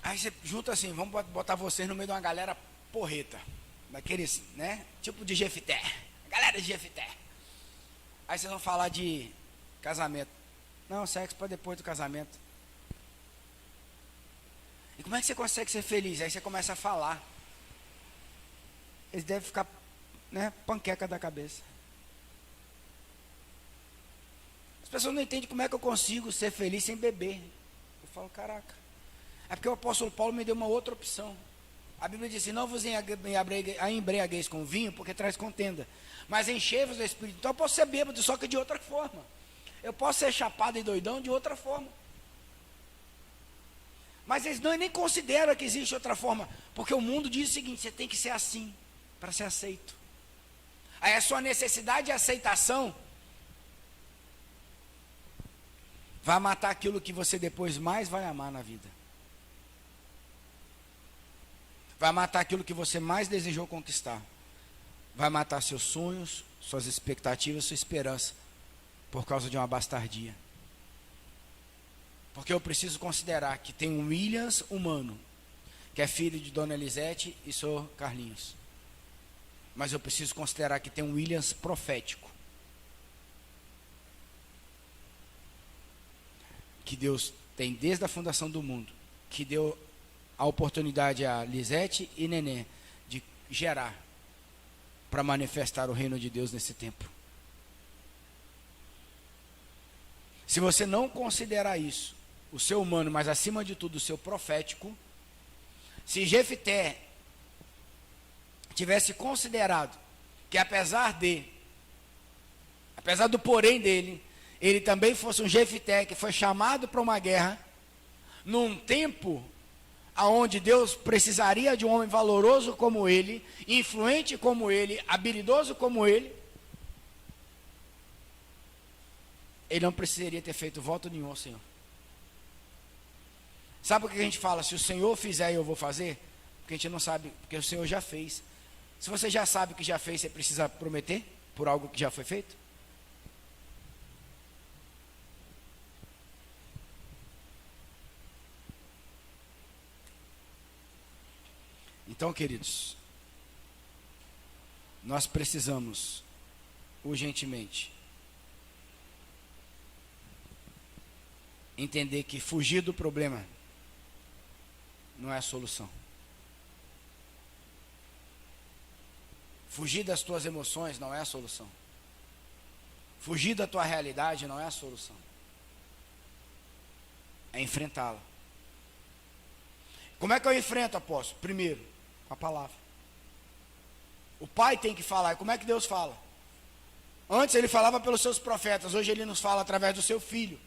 Aí você junta assim, vamos botar vocês no meio de uma galera porreta. Daqueles, né? Tipo de Jefité. Galera de Jefité. Aí vocês vão falar de casamento. Não, sexo para depois do casamento. E como é que você consegue ser feliz? Aí você começa a falar. Eles devem ficar, né, panqueca da cabeça. As pessoas não entendem como é que eu consigo ser feliz sem beber. Eu falo, caraca. É porque o apóstolo Paulo me deu uma outra opção. A Bíblia diz assim, não vos embriagueis com vinho, porque traz contenda. Mas enchei-vos do Espírito. Então eu posso ser bêbado, só que de outra forma. Eu posso ser chapado e doidão de outra forma. Mas eles nem consideram que existe outra forma. Porque o mundo diz o seguinte, você tem que ser assim, para ser aceito. Aí a sua necessidade de aceitação vai matar aquilo que você depois mais vai amar na vida. Vai matar aquilo que você mais desejou conquistar. Vai matar seus sonhos, suas expectativas, sua esperança. Por causa de uma bastardia. Porque eu preciso considerar que tem um Williams humano, que é filho de Dona Elisete e sou Carlinhos. Mas eu preciso considerar que tem um Williams profético. Que Deus tem desde a fundação do mundo, que deu a oportunidade a Lisete e Nenê de gerar para manifestar o reino de Deus nesse tempo. Se você não considerar isso, o seu humano, mas acima de tudo o seu profético, se Jefité tivesse considerado que apesar do porém dele, ele também fosse um Jefité que foi chamado para uma guerra, num tempo aonde Deus precisaria de um homem valoroso como ele, influente como ele, habilidoso como ele não precisaria ter feito voto nenhum ao Senhor. Sabe por que a gente fala, se o Senhor fizer eu vou fazer? Porque a gente não sabe, porque o Senhor já fez. Se você já sabe que já fez, você precisa prometer por algo que já foi feito? Então, queridos, nós precisamos urgentemente entender que fugir do problema não é a solução. Fugir das tuas emoções não é a solução. Fugir da tua realidade não é a solução. É enfrentá-la. Como é que eu enfrento, apóstolo? Primeiro, com a palavra. O Pai tem que falar. E como é que Deus fala? Antes ele falava pelos seus profetas, hoje ele nos fala através do seu Filho.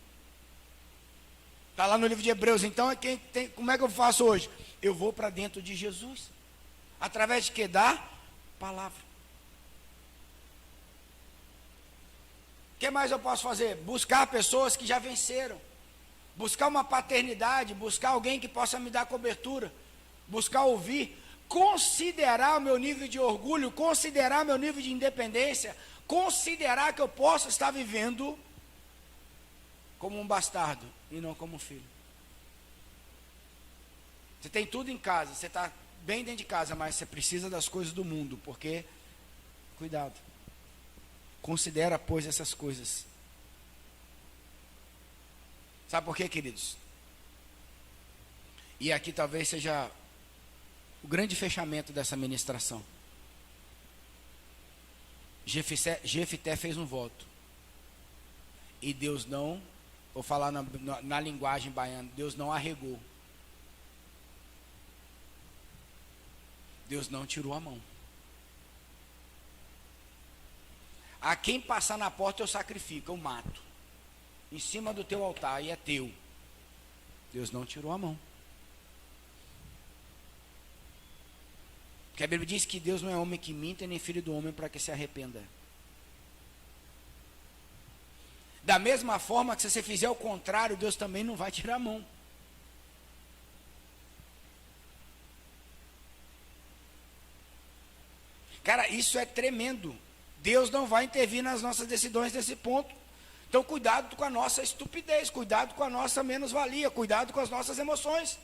Está lá no livro de Hebreus. Então, como é que eu faço hoje? Eu vou para dentro de Jesus. Através de que? Da palavra. O que mais eu posso fazer? Buscar pessoas que já venceram. Buscar uma paternidade, buscar alguém que possa me dar cobertura. Buscar ouvir. Considerar o meu nível de orgulho, considerar meu nível de independência, considerar que eu posso estar vivendo como um bastardo e não como um filho. Você tem tudo em casa, você está bem dentro de casa, mas você precisa das coisas do mundo, porque, cuidado, considera, pois, essas coisas. Sabe por quê, queridos? E aqui talvez seja o grande fechamento dessa ministração. Jefité fez um voto. E Deus não, vou falar na linguagem baiana, Deus não arregou. Deus não tirou a mão. A quem passar na porta eu sacrifico, eu mato. Em cima do teu altar, e é teu. Deus não tirou a mão. Porque a Bíblia diz que Deus não é homem que minta, nem filho do homem para que se arrependa. Da mesma forma que se você fizer o contrário, Deus também não vai tirar a mão. Cara, isso é tremendo. Deus não vai intervir nas nossas decisões nesse ponto. Então cuidado com a nossa estupidez, cuidado com a nossa menos-valia, cuidado com as nossas emoções.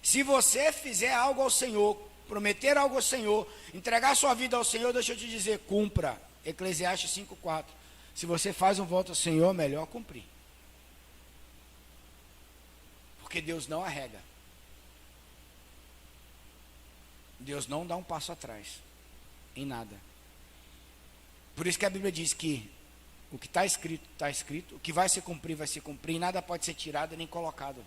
Se você fizer algo ao Senhor, prometer algo ao Senhor, entregar sua vida ao Senhor, deixa eu te dizer, cumpra. Eclesiastes 5:4. Se você faz um voto ao Senhor, melhor cumprir. Porque Deus não arrega. Deus não dá um passo atrás, em nada. Por isso que a Bíblia diz que o que está escrito, o que vai se cumprir, e nada pode ser tirado nem colocado.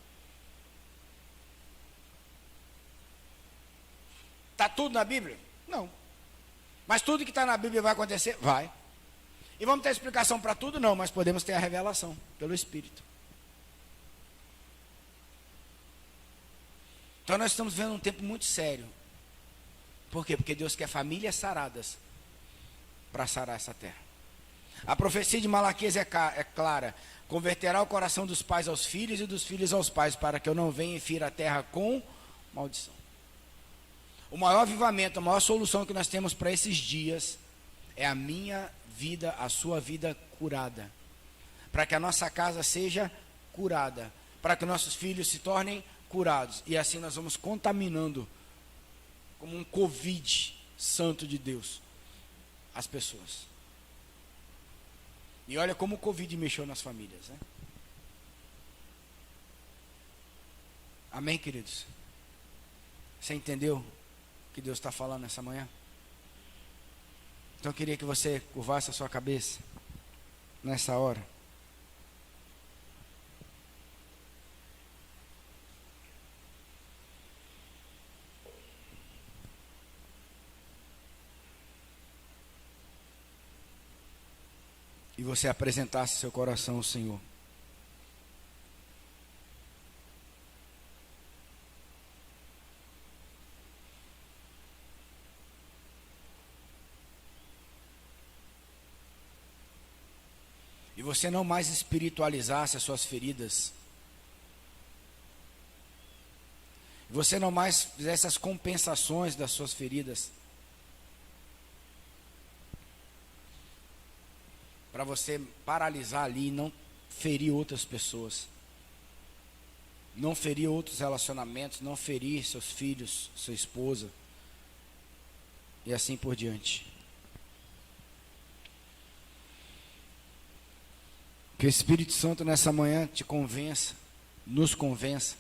Está tudo na Bíblia? Não. Mas tudo que está na Bíblia vai acontecer? Vai. E vamos ter explicação para tudo? Não, mas podemos ter a revelação pelo Espírito. Então nós estamos vendo um tempo muito sério. Por quê? Porque Deus quer famílias saradas para sarar essa terra. A profecia de Malaquias é clara. Converterá o coração dos pais aos filhos e dos filhos aos pais, para que eu não venha e fira a terra com maldição. O maior avivamento, a maior solução que nós temos para esses dias é a minha vida, a sua vida curada. Para que a nossa casa seja curada. Para que nossos filhos se tornem curados. E assim nós vamos contaminando como um Covid santo de Deus as pessoas. E olha como o Covid mexeu nas famílias, né? Amém, queridos? Você entendeu o que Deus está falando nessa manhã? Então eu queria que você curvasse a sua cabeça nessa hora. E você apresentasse seu coração ao Senhor. E você não mais espiritualizasse as suas feridas. E você não mais fizesse as compensações das suas feridas. Para você paralisar ali e não ferir outras pessoas. Não ferir outros relacionamentos, não ferir seus filhos, sua esposa. E assim por diante. Que o Espírito Santo nessa manhã te convença, nos convença,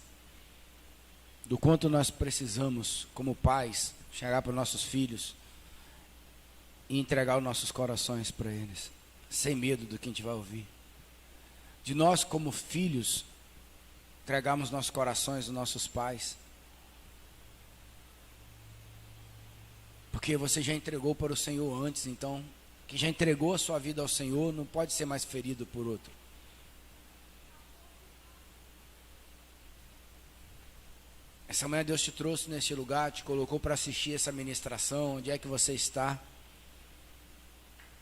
do quanto nós precisamos, como pais, chegar para os nossos filhos e entregar os nossos corações para eles. Sem medo do que a gente vai ouvir. De nós como filhos, entregarmos nossos corações aos nossos pais. Porque você já entregou para o Senhor antes, então, que já entregou a sua vida ao Senhor, não pode ser mais ferido por outro. Essa manhã Deus te trouxe neste lugar, te colocou para assistir essa ministração, onde é que você está?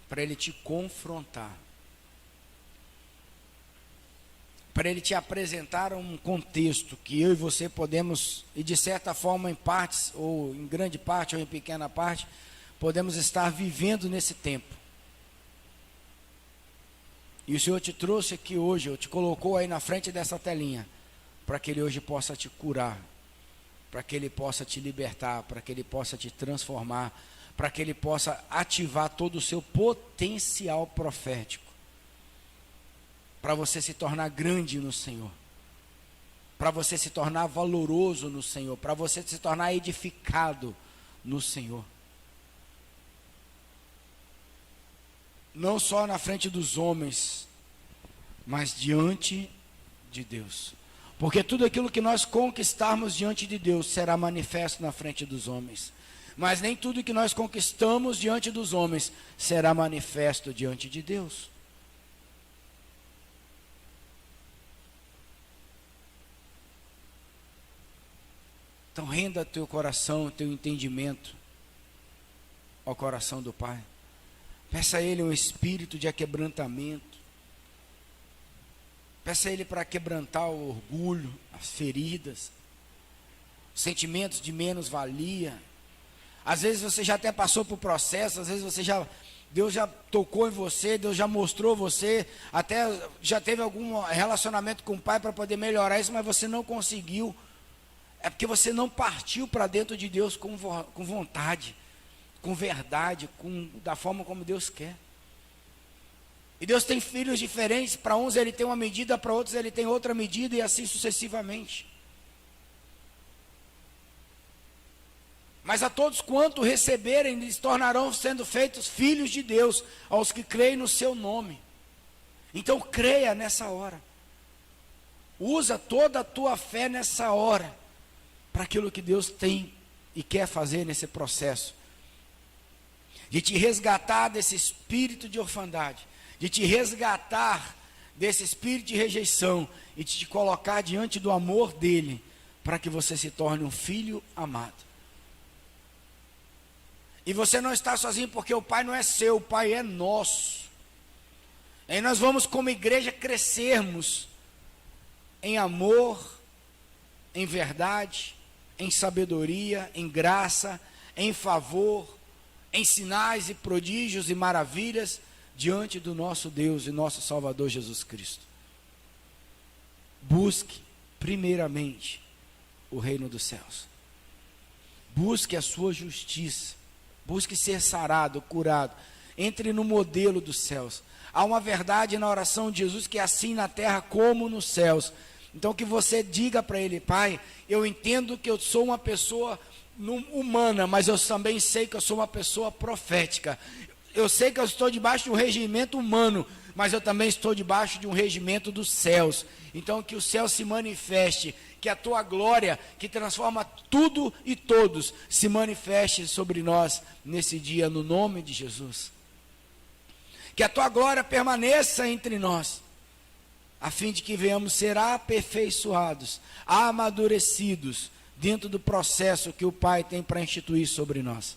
Para Ele te confrontar, para Ele te apresentar um contexto que eu e você podemos, e de certa forma em partes, ou em grande parte, ou em pequena parte, podemos estar vivendo nesse tempo. E o Senhor te trouxe aqui hoje, ou te colocou aí na frente dessa telinha, para que Ele hoje possa te curar, para que Ele possa te libertar, para que Ele possa te transformar, para que Ele possa ativar todo o seu potencial profético, para você se tornar grande no Senhor, para você se tornar valoroso no Senhor, para você se tornar edificado no Senhor. Não só na frente dos homens, mas diante de Deus. Porque tudo aquilo que nós conquistarmos diante de Deus será manifesto na frente dos homens. Mas nem tudo que nós conquistamos diante dos homens será manifesto diante de Deus. Então renda teu coração, teu entendimento ao coração do Pai. Peça a Ele um espírito de aquebrantamento. Peça a Ele para quebrantar o orgulho, as feridas, os sentimentos de menos-valia. Às vezes você já até passou por processo, às vezes Deus já tocou em você, Deus já mostrou você, até já teve algum relacionamento com o Pai para poder melhorar isso, mas você não conseguiu. É porque você não partiu para dentro de Deus com vontade, com verdade, da forma como Deus quer. E Deus tem filhos diferentes, para uns Ele tem uma medida, para outros Ele tem outra medida, e assim sucessivamente. Mas a todos quanto receberem, eles tornarão sendo feitos filhos de Deus, aos que creem no seu nome. Então creia nessa hora. Usa toda a tua fé nessa hora, para aquilo que Deus tem e quer fazer nesse processo. De te resgatar desse espírito de orfandade, de te resgatar desse espírito de rejeição, e de te colocar diante do amor dEle, para que você se torne um filho amado. E você não está sozinho, porque o Pai não é seu, o Pai é nosso. E nós vamos como igreja crescermos em amor, em verdade, em sabedoria, em graça, em favor, em sinais e prodígios e maravilhas, diante do nosso Deus e nosso Salvador Jesus Cristo. Busque primeiramente o reino dos céus. Busque a sua justiça. Busque ser sarado, curado. Entre no modelo dos céus. Há uma verdade na oração de Jesus que é assim na terra como nos céus. Então que você diga para Ele: Pai, eu entendo que eu sou uma pessoa humana, mas eu também sei que eu sou uma pessoa profética. Eu sei que eu estou debaixo de um regimento humano, mas eu também estou debaixo de um regimento dos céus. Então que o céu se manifeste, que a tua glória, que transforma tudo e todos, se manifeste sobre nós nesse dia, no nome de Jesus. Que a tua glória permaneça entre nós, a fim de que venhamos ser aperfeiçoados, amadurecidos, dentro do processo que o Pai tem para instituir sobre nós.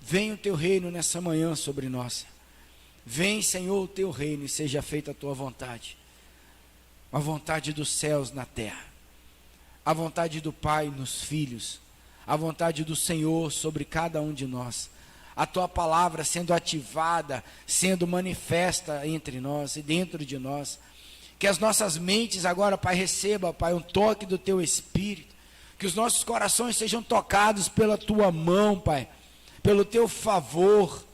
Venha o teu reino nessa manhã sobre nós. Vem, Senhor, o teu reino, e seja feita a tua vontade. A vontade dos céus na terra. A vontade do Pai nos filhos. A vontade do Senhor sobre cada um de nós. A tua palavra sendo ativada, sendo manifesta entre nós e dentro de nós. Que as nossas mentes agora, Pai, recebam, Pai, um toque do teu Espírito. Que os nossos corações sejam tocados pela tua mão, Pai, pelo teu favor.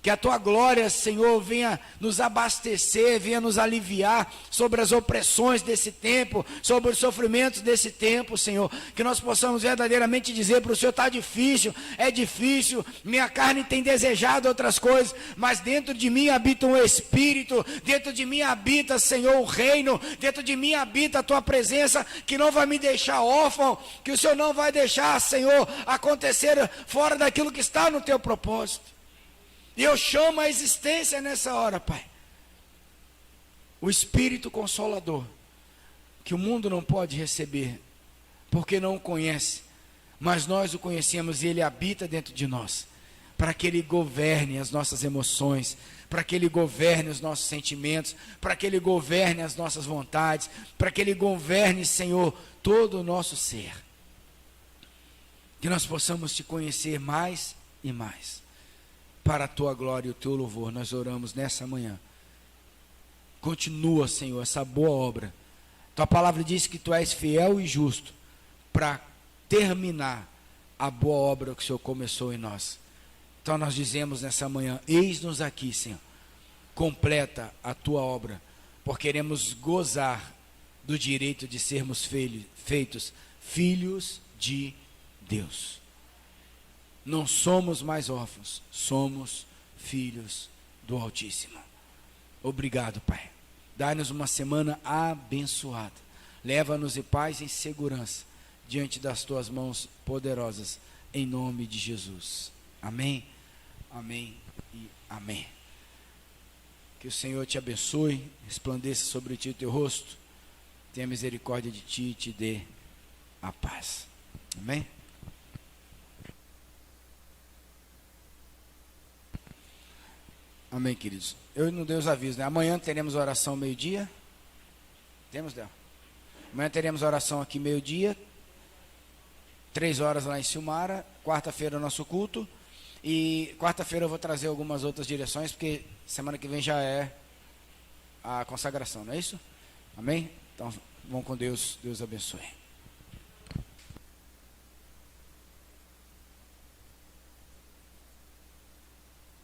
Que a tua glória, Senhor, venha nos abastecer, venha nos aliviar sobre as opressões desse tempo, sobre os sofrimentos desse tempo, Senhor. Que nós possamos verdadeiramente dizer para o Senhor: está difícil, é difícil, minha carne tem desejado outras coisas, mas dentro de mim habita um Espírito, dentro de mim habita, Senhor, o reino, dentro de mim habita a tua presença, que não vai me deixar órfão, que o Senhor não vai deixar, Senhor, acontecer fora daquilo que está no teu propósito. E eu chamo a existência nessa hora, Pai, o Espírito Consolador, que o mundo não pode receber, porque não o conhece, mas nós o conhecemos e Ele habita dentro de nós, para que Ele governe as nossas emoções, para que Ele governe os nossos sentimentos, para que Ele governe as nossas vontades, para que Ele governe, Senhor, todo o nosso ser. Que nós possamos Te conhecer mais e mais. Para a tua glória e o teu louvor, nós oramos nessa manhã. Continua, Senhor, essa boa obra. Tua palavra diz que tu és fiel e justo para terminar a boa obra que o Senhor começou em nós. Então nós dizemos nessa manhã: eis-nos aqui, Senhor. Completa a tua obra porque queremos gozar do direito de sermos feitos filhos de Deus. Não somos mais órfãos, somos filhos do Altíssimo. Obrigado, Pai. Dá-nos uma semana abençoada. Leva-nos em paz e em segurança diante das tuas mãos poderosas, em nome de Jesus. Amém, amém e amém. Que o Senhor te abençoe, resplandeça sobre ti o teu rosto, tenha misericórdia de ti e te dê a paz. Amém? Amém, queridos. Eu não dei os avisos, né? Amanhã teremos oração meio-dia. Temos, Del? Amanhã teremos oração aqui meio-dia. 3 horas lá em Silmara. Quarta-feira é o nosso culto. E quarta-feira eu vou trazer algumas outras direções, porque semana que vem já é a consagração, não é isso? Amém? Então, vão com Deus. Deus abençoe.